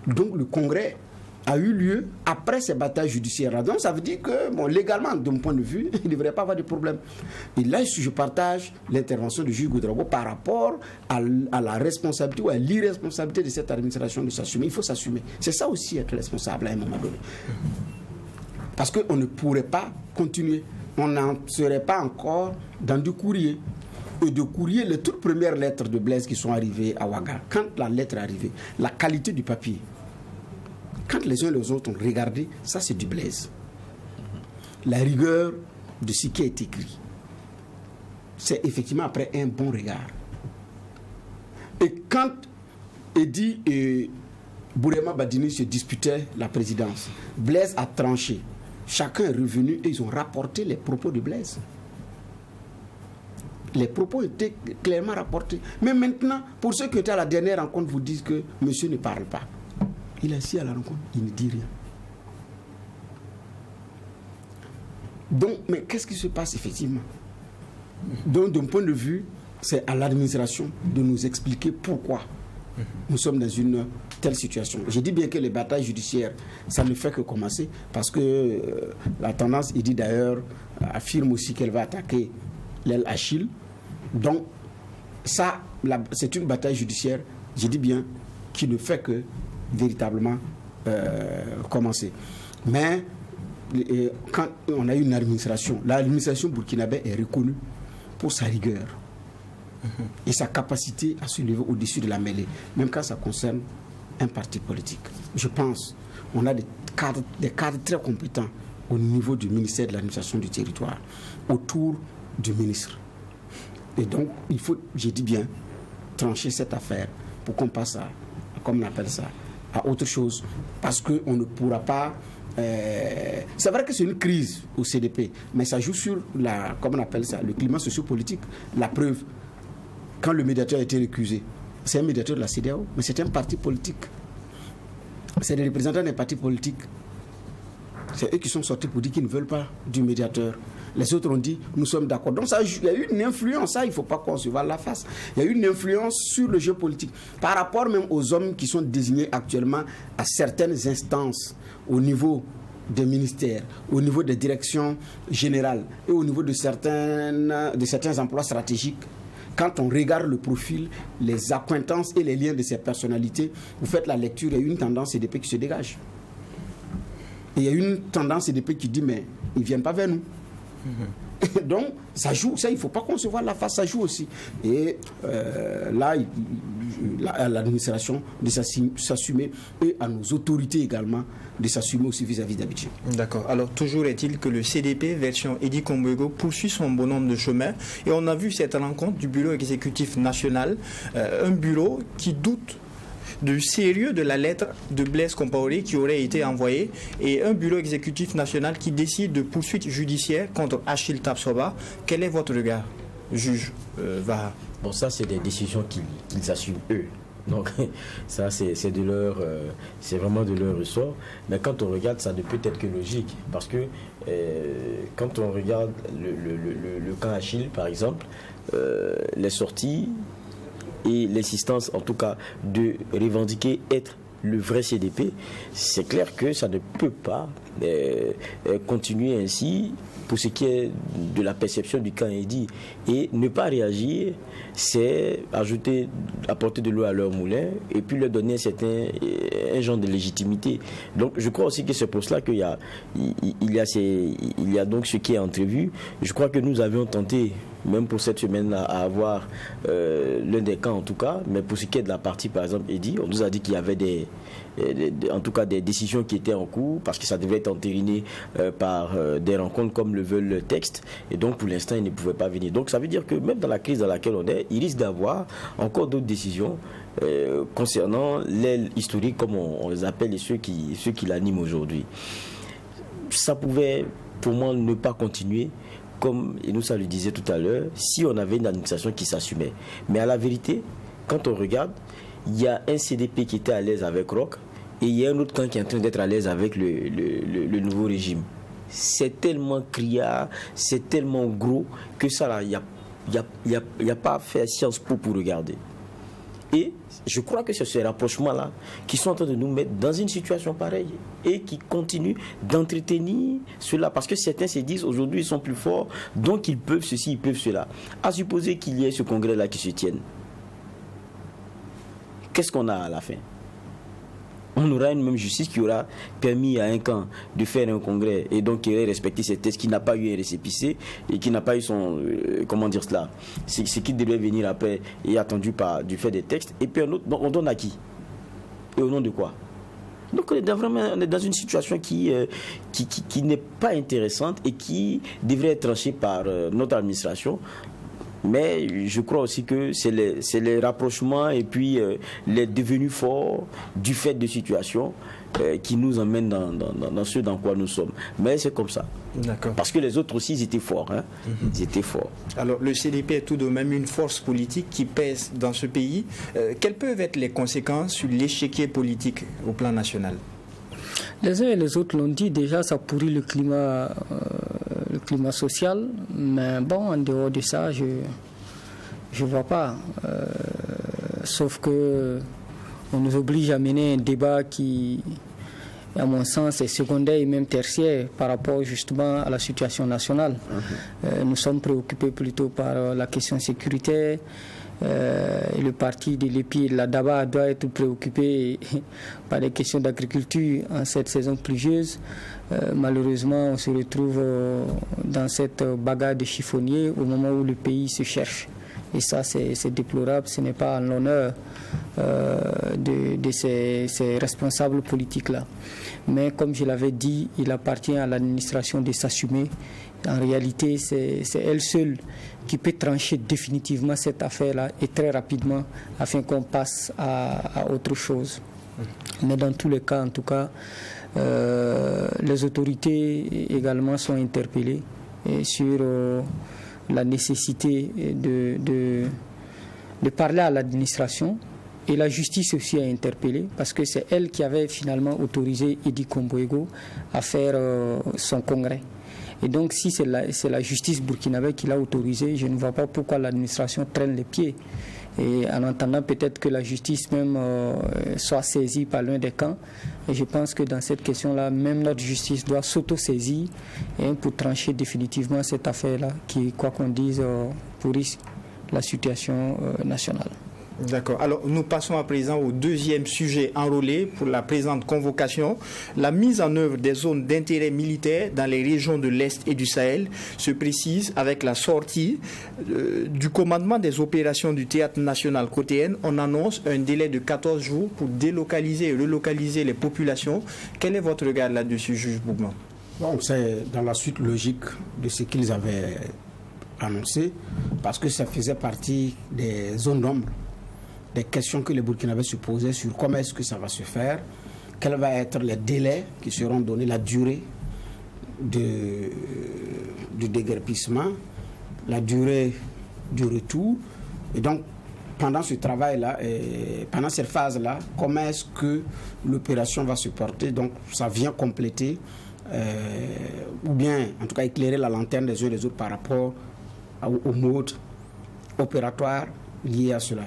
Donc le congrès a eu lieu après ces batailles judiciaires. Donc ça veut dire que, bon, légalement, de mon point de vue, il ne devrait pas avoir de problème. Et là, je partage l'intervention du juge Ouédraogo par rapport à la responsabilité ou à l'irresponsabilité de cette administration de s'assumer. Il faut s'assumer. C'est ça aussi être responsable à un moment donné. Parce qu'on ne pourrait pas continuer. On n'en serait pas encore dans du courrier. Et de courrier, les toutes premières lettres de Blaise qui sont arrivées à Ouaga, quand la lettre est arrivée, la qualité du papier, quand les uns et les autres ont regardé, ça c'est du Blaise. La rigueur de ce qui est écrit, c'est effectivement après un bon regard. Et quand Edi et Bourema Badini se disputaient la présidence, Blaise a tranché. Chacun est revenu et ils ont rapporté les propos de Blaise. Les propos étaient clairement rapportés. Mais maintenant, pour ceux qui étaient à la dernière rencontre, vous disent que monsieur ne parle pas. Il est assis à la rencontre, il ne dit rien. Donc, mais qu'est-ce qui se passe effectivement? Donc, d'un point de vue, c'est à l'administration de nous expliquer pourquoi nous sommes dans une telle situation. Je dis bien que les batailles judiciaires, ça ne fait que commencer, parce que la tendance, il dit d'ailleurs, affirme aussi qu'elle va attaquer l'aile Achille. Donc, ça, c'est une bataille judiciaire, je dis bien, qui ne fait que véritablement commencer. Mais quand on a une administration, l'administration burkinabé est reconnue pour sa rigueur et sa capacité à se lever au-dessus de la mêlée, même quand ça concerne un parti politique. Je pense qu'on a des cadres très compétents au niveau du ministère de l'administration du territoire, autour du ministre. Et donc, il faut, je dis bien, trancher cette affaire pour qu'on passe à, comme on appelle ça, à autre chose, parce qu'on ne pourra pas... c'est vrai que c'est une crise au CDP, mais ça joue sur comme on appelle ça, le climat sociopolitique. La preuve, quand le médiateur a été récusé, c'est un médiateur de la CEDEAO, mais c'est un parti politique. C'est des représentants des partis politiques. C'est eux qui sont sortis pour dire qu'ils ne veulent pas du médiateur. Les autres ont dit, nous sommes d'accord. Donc il y a eu une influence, ça il ne faut pas qu'on se voile la face. Il y a eu une influence sur le jeu politique, par rapport même aux hommes qui sont désignés actuellement à certaines instances, au niveau des ministères, au niveau des directions générales et au niveau de certains emplois stratégiques. Quand on regarde le profil, les accointances et les liens de ces personnalités, vous faites la lecture, il y a une tendance CDP qui se dégage. Et il y a une tendance CDP qui dit, mais ils ne viennent pas vers nous. Donc, ça joue, ça, il ne faut pas qu'on se voie la face, ça joue aussi. Et là, à l'administration de s'assumer et à nos autorités également de s'assumer aussi vis-à-vis d'Abidjan. D'accord. Alors, toujours est-il que le CDP, version Eddy Kombouego, poursuit son bonhomme de chemin. Et on a vu cette rencontre du bureau exécutif national, un bureau qui doute du sérieux de la lettre de Blaise Compaoré qui aurait été envoyée, et un bureau exécutif national qui décide de poursuites judiciaires contre Achille Tapsoba. Quel est votre regard, juge Vaha? Bon, ça, c'est des décisions qu'ils assument eux. Donc, ça, c'est vraiment de leur ressort. Mais quand on regarde, ça ne peut être que logique. Parce que quand on regarde le camp Achille, par exemple, les sorties et l'insistance, en tout cas, de revendiquer être le vrai CDP, c'est clair que ça ne peut pas continuer ainsi pour ce qui est de la perception du camp Eddy. Et ne pas réagir, c'est apporter de l'eau à leur moulin et puis leur donner un genre de légitimité. Donc je crois aussi que c'est pour cela qu'il y a donc ce qui est entrevu. Je crois que nous avions tenté, même pour cette semaine, à avoir l'un des camps en tout cas, mais pour ce qui est de la partie par exemple Eddy, on nous a dit qu'il y avait en tout cas des décisions qui étaient en cours parce que ça devait être entériné par des rencontres comme le veut le texte, et donc pour l'instant ils ne pouvaient pas venir. Donc ça veut dire que même dans la crise dans laquelle on est, il risque d'avoir encore d'autres décisions concernant l'aile historique comme on les appelle et ceux qui l'animent aujourd'hui. Ça pouvait pour moi ne pas continuer comme Inoussa le disait tout à l'heure, si on avait une administration qui s'assumait. Mais à la vérité, quand on regarde, il y a un CDP qui était à l'aise avec Roch et il y a un autre camp qui est en train d'être à l'aise avec le nouveau régime. C'est tellement criard, c'est tellement gros que ça, là, il n'y a pas fait science pour regarder. Et je crois que c'est ces rapprochements-là qui sont en train de nous mettre dans une situation pareille et qui continuent d'entretenir cela. Parce que certains se disent aujourd'hui ils sont plus forts, donc ils peuvent ceci, ils peuvent cela. À supposer qu'il y ait ce congrès-là qui se tienne. Qu'est-ce qu'on a à la fin? On aura une même justice qui aura permis à un camp de faire un congrès et donc qui aurait respecté ces tests, qui n'a pas eu un récépissé et qui n'a pas eu son... comment dire cela? C'est qui devait venir après et attendu du fait des textes. Et puis un autre, on donne à qui? Et au nom de quoi? Donc on est dans une situation qui n'est pas intéressante et qui devrait être tranchée par notre administration. Mais je crois aussi que c'est les rapprochements et puis les devenus forts du fait de situations qui nous emmènent dans ce dans quoi nous sommes. Mais c'est comme ça. D'accord. Parce que les autres aussi, ils étaient forts. Hein. Ils étaient forts. Alors, le CDP est tout de même une force politique qui pèse dans ce pays. Quelles peuvent être les conséquences sur l'échiquier politique au plan national? Les uns et les autres l'ont dit déjà, ça pourrit le climat climat social. Mais bon, en dehors de ça, je ne vois pas. Sauf que on nous oblige à mener un débat qui, à mon sens, est secondaire et même tertiaire par rapport justement à la situation nationale. Nous sommes préoccupés plutôt par la question sécuritaire. Et le parti de l'EPI et de la DABA doit être préoccupé par les questions d'agriculture en cette saison pluvieuse. Malheureusement, on se retrouve dans cette bagarre de chiffonniers au moment où le pays se cherche. Et ça, c'est déplorable. Ce n'est pas en l'honneur de ces responsables politiques-là. Mais comme je l'avais dit, il appartient à l'administration de s'assumer. En réalité, c'est elle seule qui peut trancher définitivement cette affaire-là et très rapidement afin qu'on passe à autre chose. Mais dans tous les cas, en tout cas, les autorités également sont interpellées sur la nécessité de parler à l'administration. Et la justice aussi a interpellé parce que c'est elle qui avait finalement autorisé Edi Komboego à faire son congrès. Et donc si c'est la justice burkinabé qui l'a autorisé, je ne vois pas pourquoi l'administration traîne les pieds. Et en entendant peut-être que la justice même soit saisie par l'un des camps. Et je pense que dans cette question-là, même notre justice doit s'auto-saisir pour trancher définitivement cette affaire-là qui, quoi qu'on dise, pourrit la situation nationale. D'accord. Alors, nous passons à présent au deuxième sujet enrôlé pour la présente convocation. La mise en œuvre des zones d'intérêt militaire dans les régions de l'Est et du Sahel se précise avec la sortie du commandement des opérations du Théâtre national côté. On annonce un délai de 14 jours pour délocaliser et relocaliser les populations. Quel est votre regard là-dessus, juge Bougman? Bon, c'est dans la suite logique de ce qu'ils avaient annoncé, parce que ça faisait partie des zones d'ombre, des questions que les Burkinabés se posaient sur comment est-ce que ça va se faire, quels vont être les délais qui seront donnés, la durée du déguerpissement, la durée du retour. Et donc, pendant ce travail-là, pendant cette phase-là, comment est-ce que l'opération va se porter? Donc, ça vient compléter, ou bien, en tout cas, éclairer la lanterne des uns et des autres par rapport au mode opératoire lié à cela.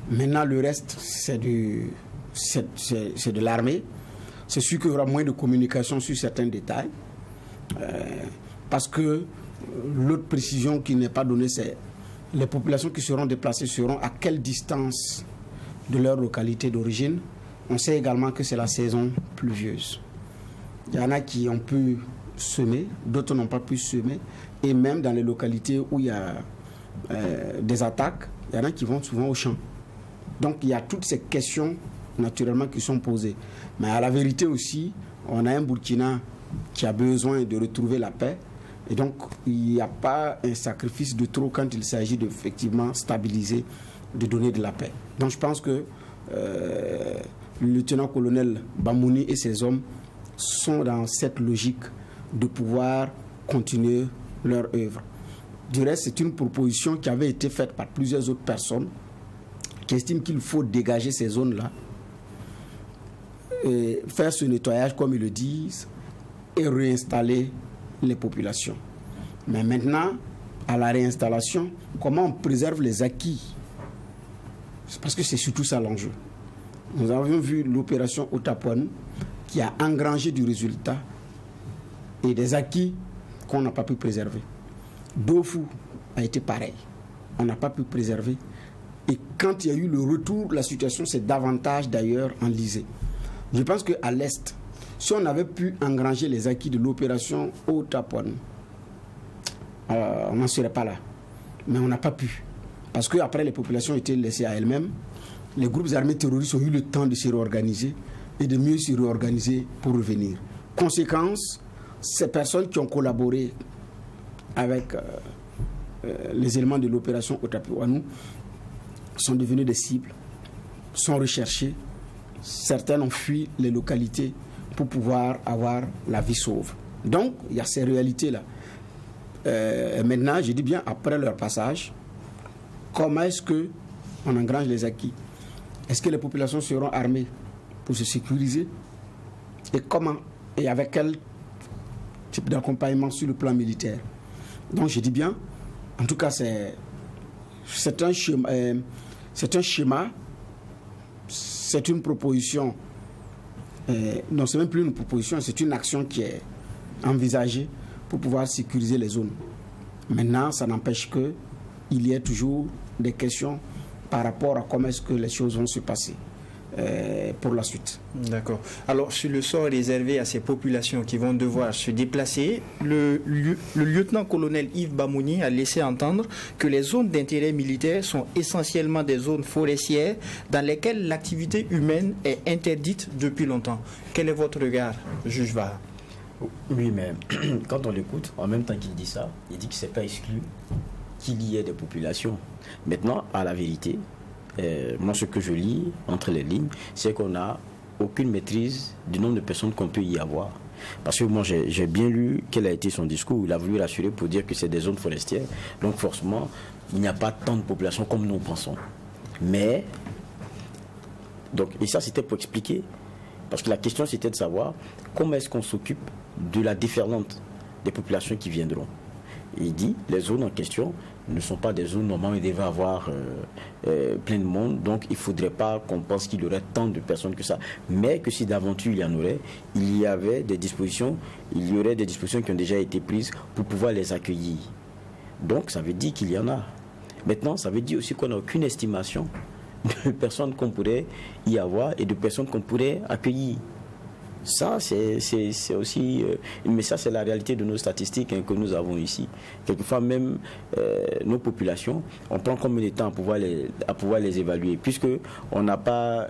Maintenant, le reste, c'est de l'armée. C'est sûr qu'il y aura moins de communication sur certains détails. Parce que l'autre précision qui n'est pas donnée, c'est les populations qui seront déplacées seront à quelle distance de leur localité d'origine. On sait également que c'est la saison pluvieuse. Il y en a qui ont pu semer, d'autres n'ont pas pu semer. Et même dans les localités où il y a des attaques, il y en a qui vont souvent au champ. Donc il y a toutes ces questions naturellement qui sont posées. Mais à la vérité aussi, on a un Burkina qui a besoin de retrouver la paix. Et donc il n'y a pas un sacrifice de trop quand il s'agit d'effectivement stabiliser, de donner de la paix. Donc je pense que le lieutenant-colonel Bamouni et ses hommes sont dans cette logique de pouvoir continuer leur œuvre. Du reste, c'est une proposition qui avait été faite par plusieurs autres personnes qui estiment qu'il faut dégager ces zones-là, et faire ce nettoyage comme ils le disent, et réinstaller les populations. Mais maintenant, à la réinstallation, comment on préserve les acquis? C'est parce que c'est surtout ça l'enjeu. Nous avions vu l'opération Otapouanou qui a engrangé du résultat et des acquis qu'on n'a pas pu préserver. Dofou a été pareil. On n'a pas pu préserver. Et quand il y a eu le retour, la situation s'est davantage d'ailleurs enlisée. Je pense qu'à l'Est, si on avait pu engranger les acquis de l'opération Otapouanou, on n'en serait pas là. Mais on n'a pas pu. Parce qu'après, les populations étaient laissées à elles-mêmes. Les groupes armés terroristes ont eu le temps de se réorganiser et de mieux se réorganiser pour revenir. Conséquence, ces personnes qui ont collaboré avec les éléments de l'opération Otapouanou sont devenues des cibles, sont recherchées. Certaines ont fui les localités pour pouvoir avoir la vie sauve. Donc, il y a ces réalités-là. Maintenant, je dis bien, après leur passage, comment est-ce qu'on engrange les acquis? Est-ce que les populations seront armées pour se sécuriser? Et comment? Et avec quel type d'accompagnement sur le plan militaire? Donc je dis bien, en tout cas c'est un schéma, c'est une proposition, non c'est même plus une proposition, c'est une action qui est envisagée pour pouvoir sécuriser les zones. Maintenant, ça n'empêche qu'il y ait toujours des questions par rapport à comment est-ce que les choses vont se passer pour la suite. D'accord. Alors, sur le sort réservé à ces populations qui vont devoir se déplacer, le lieutenant-colonel Yves Bamouni a laissé entendre que les zones d'intérêt militaire sont essentiellement des zones forestières dans lesquelles l'activité humaine est interdite depuis longtemps. Quel est votre regard, juge Vaha? Oui, mais quand on l'écoute, en même temps qu'il dit ça, il dit que ce n'est pas exclu qu'il y ait des populations. Maintenant, à la vérité, moi ce que je lis entre les lignes, c'est qu'on n'a aucune maîtrise du nombre de personnes qu'on peut y avoir. Parce que moi j'ai bien lu quel a été son discours, il a voulu rassurer pour dire que c'est des zones forestières, donc forcément il n'y a pas tant de population comme nous pensons. Mais, donc, et ça c'était pour expliquer, parce que la question c'était de savoir comment est-ce qu'on s'occupe de la déferlante des populations qui viendront. Il dit, les zones en question ne sont pas des zones normales où il devait avoir plein de monde, donc il ne faudrait pas qu'on pense qu'il y aurait tant de personnes que ça. Mais que si d'aventure il y en aurait, il y aurait des dispositions qui ont déjà été prises pour pouvoir les accueillir. Donc ça veut dire qu'il y en a. Maintenant, ça veut dire aussi qu'on n'a aucune estimation de personnes qu'on pourrait y avoir et de personnes qu'on pourrait accueillir. Ça, c'est aussi... mais ça, c'est la réalité de nos statistiques que nous avons ici. Quelquefois, même nos populations, on prend combien de temps à pouvoir les évaluer, puisque on n'a pas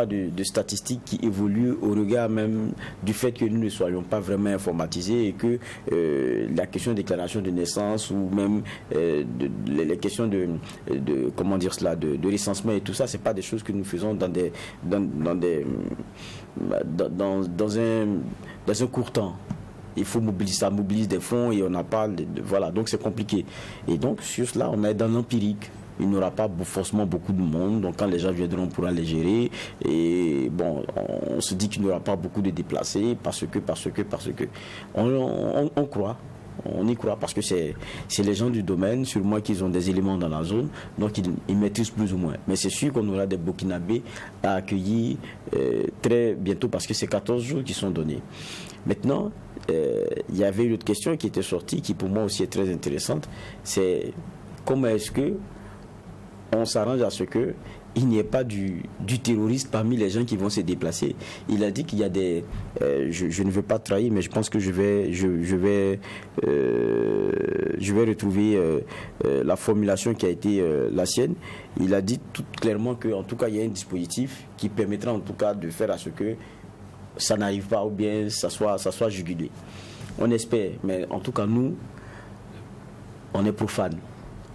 de statistiques qui évoluent au regard même du fait que nous ne soyons pas vraiment informatisés et que la question de déclaration de naissance ou même les questions de comment dire cela, de recensement et tout ça, c'est pas des choses que nous faisons dans un court temps. Il faut ça mobilise des fonds et on n'a pas voilà, donc c'est compliqué. Et donc sur cela, on est dans l'empirique. Il n'y aura pas forcément beaucoup de monde, donc quand les gens viendront, on pourra les gérer. Et bon, on se dit qu'il n'y aura pas beaucoup de déplacés parce que on croit. On y croit parce que c'est les gens du domaine, sûrement qu'ils ont des éléments dans la zone, donc ils maîtrisent plus ou moins. Mais c'est sûr qu'on aura des Burkinabés à accueillir très bientôt parce que c'est 14 jours qui sont donnés. Maintenant, il y avait une autre question qui était sortie, qui pour moi aussi est très intéressante, c'est comment est-ce que on s'arrange à ce que il n'y ait pas du terroriste parmi les gens qui vont se déplacer. Il a dit qu'il y a des... je ne veux pas trahir, mais je pense que je vais retrouver la formulation qui a été la sienne. Il a dit tout clairement qu'en tout cas, il y a un dispositif qui permettra en tout cas de faire à ce que ça n'arrive pas ou bien ça soit jugulé. On espère, mais en tout cas, nous, on est profanes.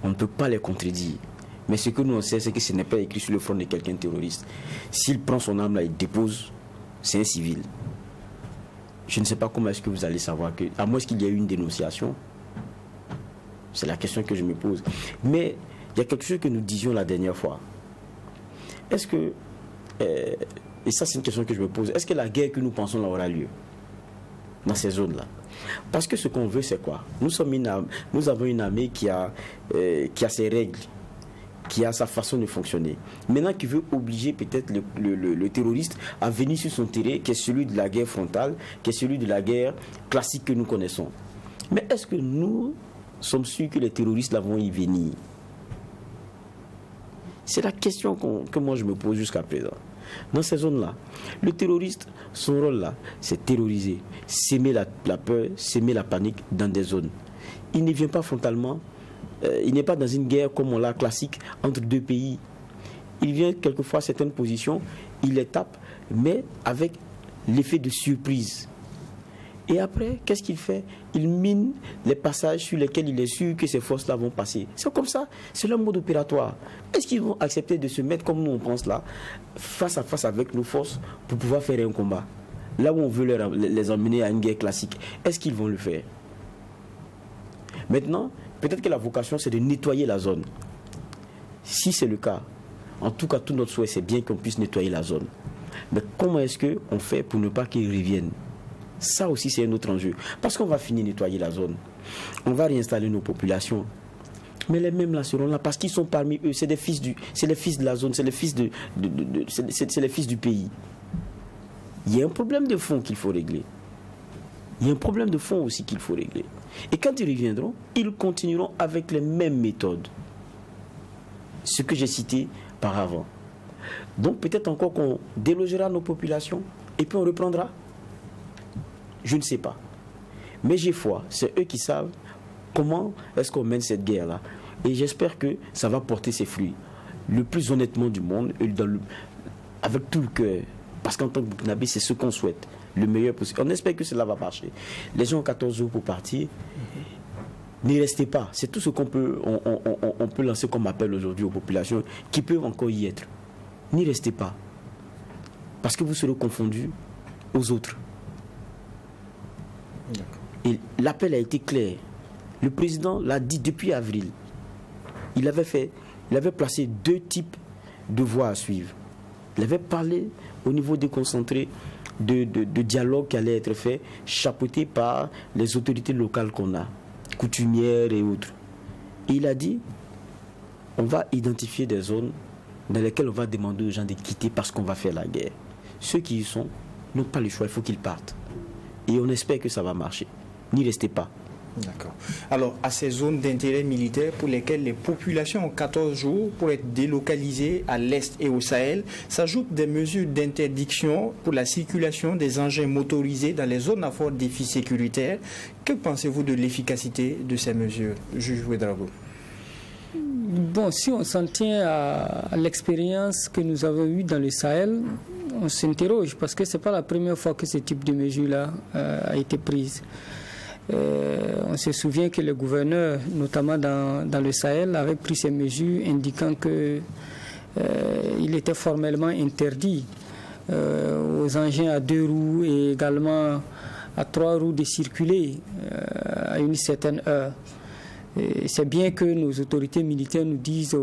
On ne peut pas les contredire. Mais ce que nous on sait, c'est que ce n'est pas écrit sur le front de quelqu'un terroriste. S'il prend son arme là, il dépose, c'est un civil. Je ne sais pas comment est-ce que vous allez savoir que, à moins qu'il y ait eu une dénonciation. C'est la question que je me pose. Mais il y a quelque chose que nous disions la dernière fois. Est-ce que, et ça c'est une question que je me pose, est-ce que la guerre que nous pensons là aura lieu dans ces zones-là? Parce que ce qu'on veut, c'est quoi? Nous avons une armée qui a ses règles, qui a sa façon de fonctionner. Maintenant, qui veut obliger peut-être le terroriste à venir sur son terrain, qui est celui de la guerre frontale, qui est celui de la guerre classique que nous connaissons. Mais est-ce que nous sommes sûrs que les terroristes là vont y venir? C'est la question que moi je me pose jusqu'à présent. Dans ces zones-là, le terroriste, son rôle là, c'est terroriser, s'aimer la peur, s'aimer la panique dans des zones. Il ne vient pas frontalement. Il n'est pas dans une guerre comme on l'a classique entre deux pays. Il vient quelquefois à certaines positions, il les tape, mais avec l'effet de surprise. Et après, qu'est-ce qu'il fait? Il mine les passages sur lesquels il est sûr que ces forces-là vont passer. C'est comme ça, c'est leur mode opératoire. Est-ce qu'ils vont accepter de se mettre comme nous on pense là, face à face avec nos forces, pour pouvoir faire un combat? Là où on veut les emmener à une guerre classique, est-ce qu'ils vont le faire? Maintenant, peut-être que la vocation, c'est de nettoyer la zone. Si c'est le cas, en tout cas, tout notre souhait, c'est bien qu'on puisse nettoyer la zone. Mais comment est-ce qu'on fait pour ne pas qu'ils reviennent? Ça aussi, c'est un autre enjeu. Parce qu'on va finir nettoyer la zone. on va réinstaller nos populations. Mais les mêmes là seront là parce qu'ils sont parmi eux, c'est les fils de la zone, c'est les fils c'est les fils du pays. Il y a un problème de fond qu'il faut régler. Il y a un problème de fond aussi qu'il faut régler. Et quand ils reviendront, ils continueront avec les mêmes méthodes. Ce que j'ai cité par avant. Donc peut-être encore qu'on délogera nos populations et puis on reprendra. Je ne sais pas. Mais j'ai foi, c'est eux qui savent comment est-ce qu'on mène cette guerre-là. Et j'espère que ça va porter ses fruits. Le plus honnêtement du monde, avec tout le cœur. Parce qu'en tant que Burkinabé, c'est ce qu'on souhaite. Le meilleur possible. On espère que cela va marcher. Les gens ont 14 jours pour partir. N'y restez pas. C'est tout ce qu'on peut, on peut lancer comme appel aujourd'hui aux populations qui peuvent encore y être. N'y restez pas. Parce que vous serez confondus aux autres. Et l'appel a été clair. Le président l'a dit depuis avril. Il avait placé 2 types de voies à suivre. Il avait parlé au niveau déconcentré de dialogue qui allait être fait, chapeauté par les autorités locales qu'on a, coutumières et autres. Et il a dit, on va identifier des zones dans lesquelles on va demander aux gens de quitter parce qu'on va faire la guerre. Ceux qui y sont n'ont pas le choix, il faut qu'ils partent. Et on espère que ça va marcher. N'y restez pas. D'accord. Alors, à ces zones d'intérêt militaire pour lesquelles les populations ont 14 jours pour être délocalisées à l'Est et au Sahel, s'ajoutent des mesures d'interdiction pour la circulation des engins motorisés dans les zones à fort défi sécuritaire. Que pensez-vous de l'efficacité de ces mesures, Juge Ouédraogo? Bon, si on s'en tient à l'expérience que nous avons eue dans le Sahel, on s'interroge parce que ce n'est pas la première fois que ce type de mesure-là a été prise. On se souvient que le gouverneur, notamment dans le Sahel, avait pris ces mesures indiquant qu'il était formellement interdit aux engins à 2 roues et également à 3 roues de circuler à une certaine heure. C'est bien que nos autorités militaires nous disent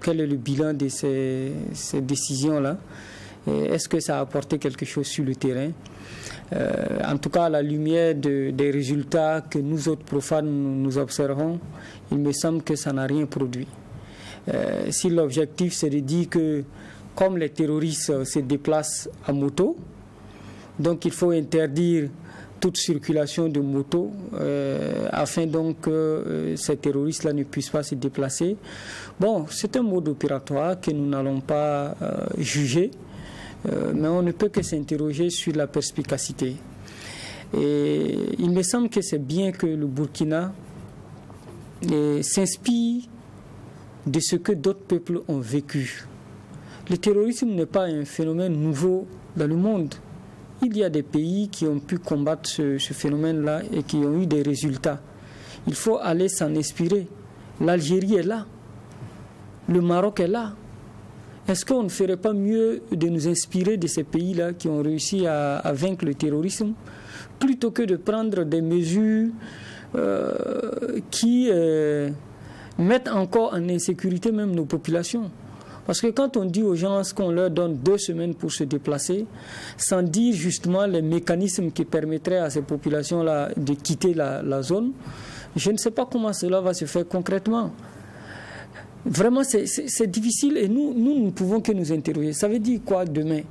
quel est le bilan de ces décisions-là. Est-ce que ça a apporté quelque chose sur le terrain? En tout cas, à la lumière des résultats que nous autres profanes nous observons, il me semble que ça n'a rien produit. Si l'objectif c'est de dire que comme les terroristes se déplacent à moto, donc il faut interdire toute circulation de motos afin donc que ces terroristes-là ne puissent pas se déplacer. Bon, c'est un mode opératoire que nous n'allons pas juger. Mais on ne peut que s'interroger sur la perspicacité. Et il me semble que c'est bien que le Burkina s'inspire de ce que d'autres peuples ont vécu. Le terrorisme n'est pas un phénomène nouveau dans le monde. Il y a des pays qui ont pu combattre ce phénomène-là et qui ont eu des résultats. Il faut aller s'en inspirer. L'Algérie est là. Le Maroc est là. Est-ce qu'on ne ferait pas mieux de nous inspirer de ces pays-là qui ont réussi à vaincre le terrorisme plutôt que de prendre des mesures qui mettent encore en insécurité même nos populations? Parce que quand on dit aux gens qu'on leur donne 2 semaines pour se déplacer, sans dire justement les mécanismes qui permettraient à ces populations-là de quitter la zone, je ne sais pas comment cela va se faire concrètement. Vraiment, c'est difficile et nous ne pouvons que nous interroger. Ça veut dire quoi demain?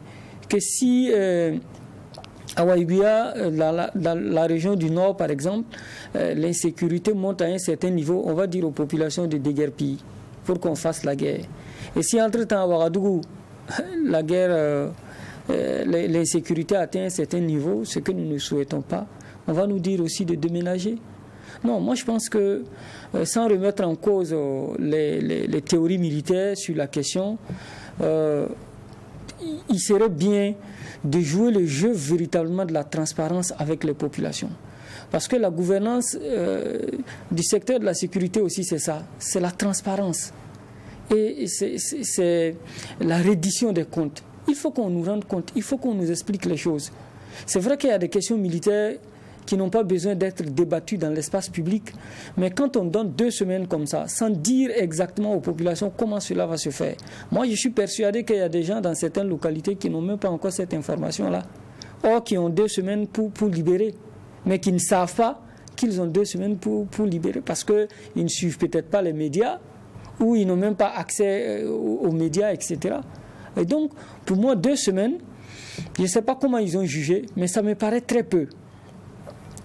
Que si à Waïguia, dans la région du Nord, par exemple, l'insécurité monte à un certain niveau, on va dire aux populations de déguerpir pour qu'on fasse la guerre. Et si entre-temps à Ouagadougou, la guerre, l'insécurité atteint un certain niveau, ce que nous ne souhaitons pas, on va nous dire aussi de déménager. Non, moi je pense que sans remettre en cause les théories militaires sur la question, il serait bien de jouer le jeu véritablement de la transparence avec les populations. Parce que la gouvernance du secteur de la sécurité aussi, c'est ça, c'est la transparence. Et c'est la reddition des comptes. Il faut qu'on nous rende compte, il faut qu'on nous explique les choses. C'est vrai qu'il y a des questions militaires qui n'ont pas besoin d'être débattues dans l'espace public, mais quand on donne 2 semaines comme ça, sans dire exactement aux populations comment cela va se faire, moi je suis persuadé qu'il y a des gens dans certaines localités qui n'ont même pas encore cette information-là, or qui ont 2 semaines pour libérer, mais qui ne savent pas qu'ils ont 2 semaines pour libérer, parce qu'ils ne suivent peut-être pas les médias, ou ils n'ont même pas accès aux médias, etc. Et donc, pour moi, 2 semaines, je ne sais pas comment ils ont jugé, mais ça me paraît très peu.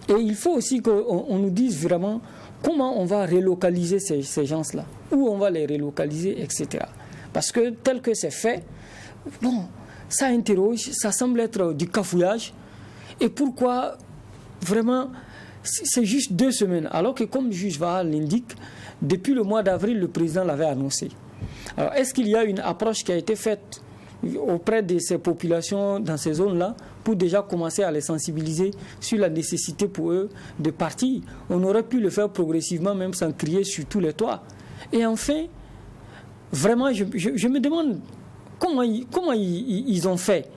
Et il faut aussi qu'on nous dise vraiment comment on va relocaliser ces gens-là, où on va les relocaliser, etc. Parce que tel que c'est fait, bon, ça interroge, ça semble être du cafouillage. Et pourquoi vraiment, c'est juste 2 semaines, alors que comme le juge Vaha l'indique, depuis le mois d'avril, le président l'avait annoncé. Alors, est-ce qu'il y a une approche qui a été faite auprès de ces populations dans ces zones-là pour déjà commencer à les sensibiliser sur la nécessité pour eux de partir? On aurait pu le faire progressivement, même sans crier sur tous les toits. Et enfin, vraiment, je me demande comment ils ont fait.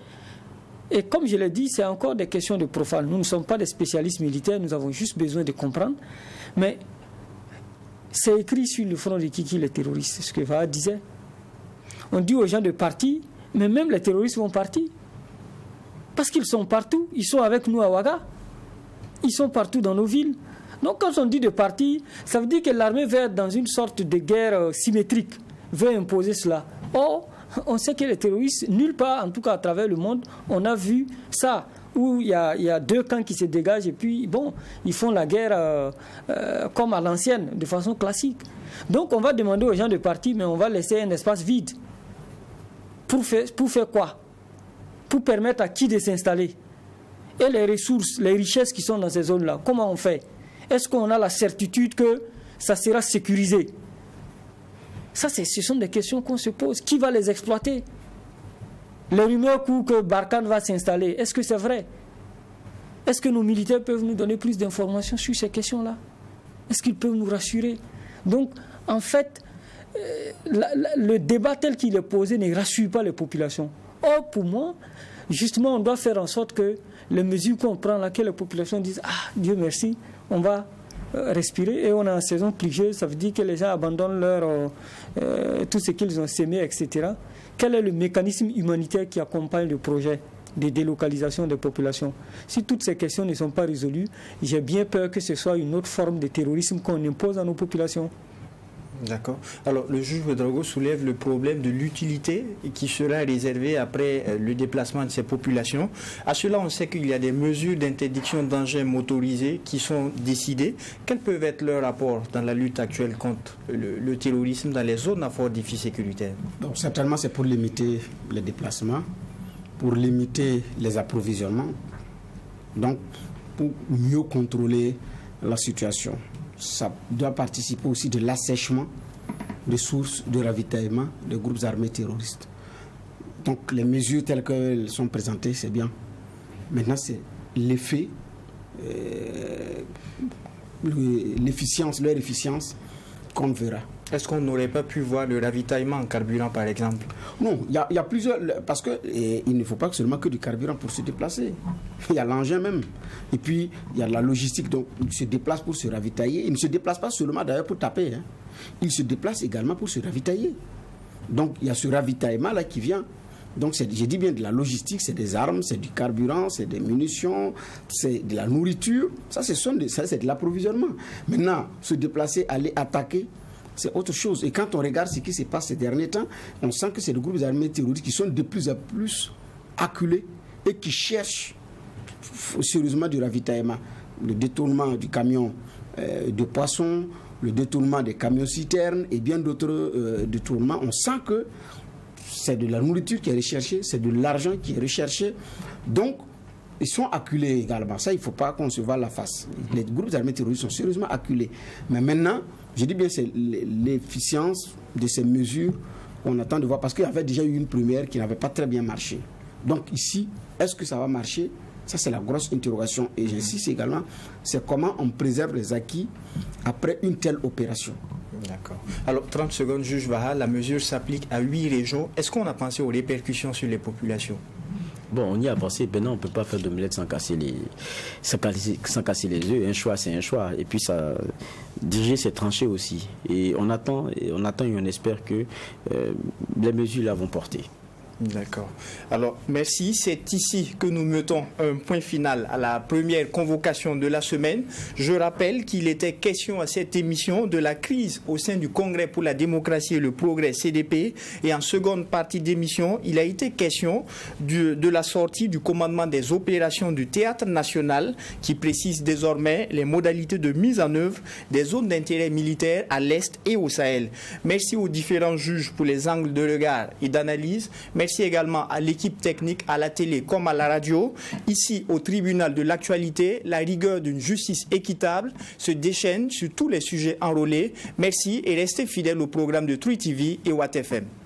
Et comme je l'ai dit, c'est encore des questions de profane. Nous ne sommes pas des spécialistes militaires, nous avons juste besoin de comprendre. Mais c'est écrit sur le front de Kiki, les terroristes, c'est ce que Vaha disait. On dit aux gens de partir, mais même les terroristes vont partir. Parce qu'ils sont partout, ils sont avec nous à Ouaga. Ils sont partout dans nos villes. Donc quand on dit de partir, ça veut dire que l'armée va être dans une sorte de guerre symétrique, veut imposer cela. Or, on sait que les terroristes, nulle part, en tout cas à travers le monde, on a vu ça, où il y a 2 camps qui se dégagent et puis, bon, ils font la guerre comme à l'ancienne, de façon classique. Donc on va demander aux gens de partir, mais on va laisser un espace vide. Pour faire quoi? Pour permettre à qui de s'installer? Et les ressources, les richesses qui sont dans ces zones-là, comment on fait? Est-ce qu'on a la certitude que ça sera sécurisé? Ça, ce sont des questions qu'on se pose. Qui va les exploiter? Les rumeurs courent que Barkhane va s'installer. Est-ce que c'est vrai? Est-ce que nos militaires peuvent nous donner plus d'informations sur ces questions-là? Est-ce qu'ils peuvent nous rassurer? Donc, en fait, le débat tel qu'il est posé ne rassure pas les populations. Or, pour moi, justement, on doit faire en sorte que les mesures qu'on prend là, que les populations disent « Ah, Dieu merci, on va respirer » et on est en saison pluvieuse, ça veut dire que les gens abandonnent tout ce qu'ils ont sémé, etc. Quel est le mécanisme humanitaire qui accompagne le projet de délocalisation des populations? Si toutes ces questions ne sont pas résolues, j'ai bien peur que ce soit une autre forme de terrorisme qu'on impose à nos populations. D'accord. Alors, le juge Ouédraogo soulève le problème de l'utilité qui sera réservée après le déplacement de ces populations. À cela, on sait qu'il y a des mesures d'interdiction d'engins motorisés qui sont décidées. Quels peuvent être leurs rapports dans la lutte actuelle contre le terrorisme dans les zones à fort défi sécuritaire? Donc, certainement, c'est pour limiter les déplacements, pour limiter les approvisionnements, donc pour mieux contrôler la situation. Ça doit participer aussi de l'assèchement des sources de ravitaillement des groupes armés terroristes. Donc les mesures telles qu'elles sont présentées, c'est bien. Maintenant, c'est l'effet, leur efficience qu'on verra. Est-ce qu'on n'aurait pas pu voir le ravitaillement en carburant, par exemple? Non, il y a plusieurs... Parce qu'il ne faut pas seulement que du carburant pour se déplacer. Il y a l'engin même. Et puis, il y a la logistique. Donc, il se déplace pour se ravitailler. Il ne se déplace pas seulement d'ailleurs pour taper. Il se déplace également pour se ravitailler. Donc, il y a ce ravitaillement-là qui vient. Donc, j'ai dit bien de la logistique, c'est des armes, c'est du carburant, c'est des munitions, c'est de la nourriture. Ça, c'est de l'approvisionnement. Maintenant, se déplacer, aller attaquer, c'est autre chose. Et quand on regarde ce qui se passe ces derniers temps, on sent que c'est des groupes armés terroristes qui sont de plus en plus acculés et qui cherchent sérieusement du ravitaillement. Le détournement du camion de poissons, le détournement des camions citernes et bien d'autres détournements. On sent que c'est de la nourriture qui est recherchée, c'est de l'argent qui est recherché. Donc, ils sont acculés également. Ça, il ne faut pas qu'on se voie la face. Les groupes armés terroristes sont sérieusement acculés. Mais maintenant, je dis bien, c'est l'efficience de ces mesures qu'on attend de voir. Parce qu'il y avait déjà eu une première qui n'avait pas très bien marché. Donc ici, est-ce que ça va marcher? Ça, c'est la grosse interrogation. Et j'insiste également, c'est comment on préserve les acquis après une telle opération. D'accord. Alors, 30 secondes, juge Vaha, la mesure s'applique à 8 régions. Est-ce qu'on a pensé aux répercussions sur les populations? Bon, on y a pensé. Maintenant, on ne peut pas faire d'omelette sans casser les œufs. Un choix, c'est un choix. Et puis, ça, diriger, c'est trancher aussi. Et on attend et on espère que les mesures là vont porter. D'accord. Alors, merci. C'est ici que nous mettons un point final à la première convocation de la semaine. Je rappelle qu'il était question à cette émission de la crise au sein du Congrès pour la démocratie et le progrès CDP. Et en seconde partie d'émission, il a été question de la sortie du commandement des opérations du Théâtre national qui précise désormais les modalités de mise en œuvre des zones d'intérêt militaire à l'Est et au Sahel. Merci aux différents juges pour les angles de regard et d'analyse. Merci également à l'équipe technique, à la télé comme à la radio. Ici, au tribunal de l'actualité, la rigueur d'une justice équitable se déchaîne sur tous les sujets enrôlés. Merci et restez fidèles au programme de True TV et Watt FM.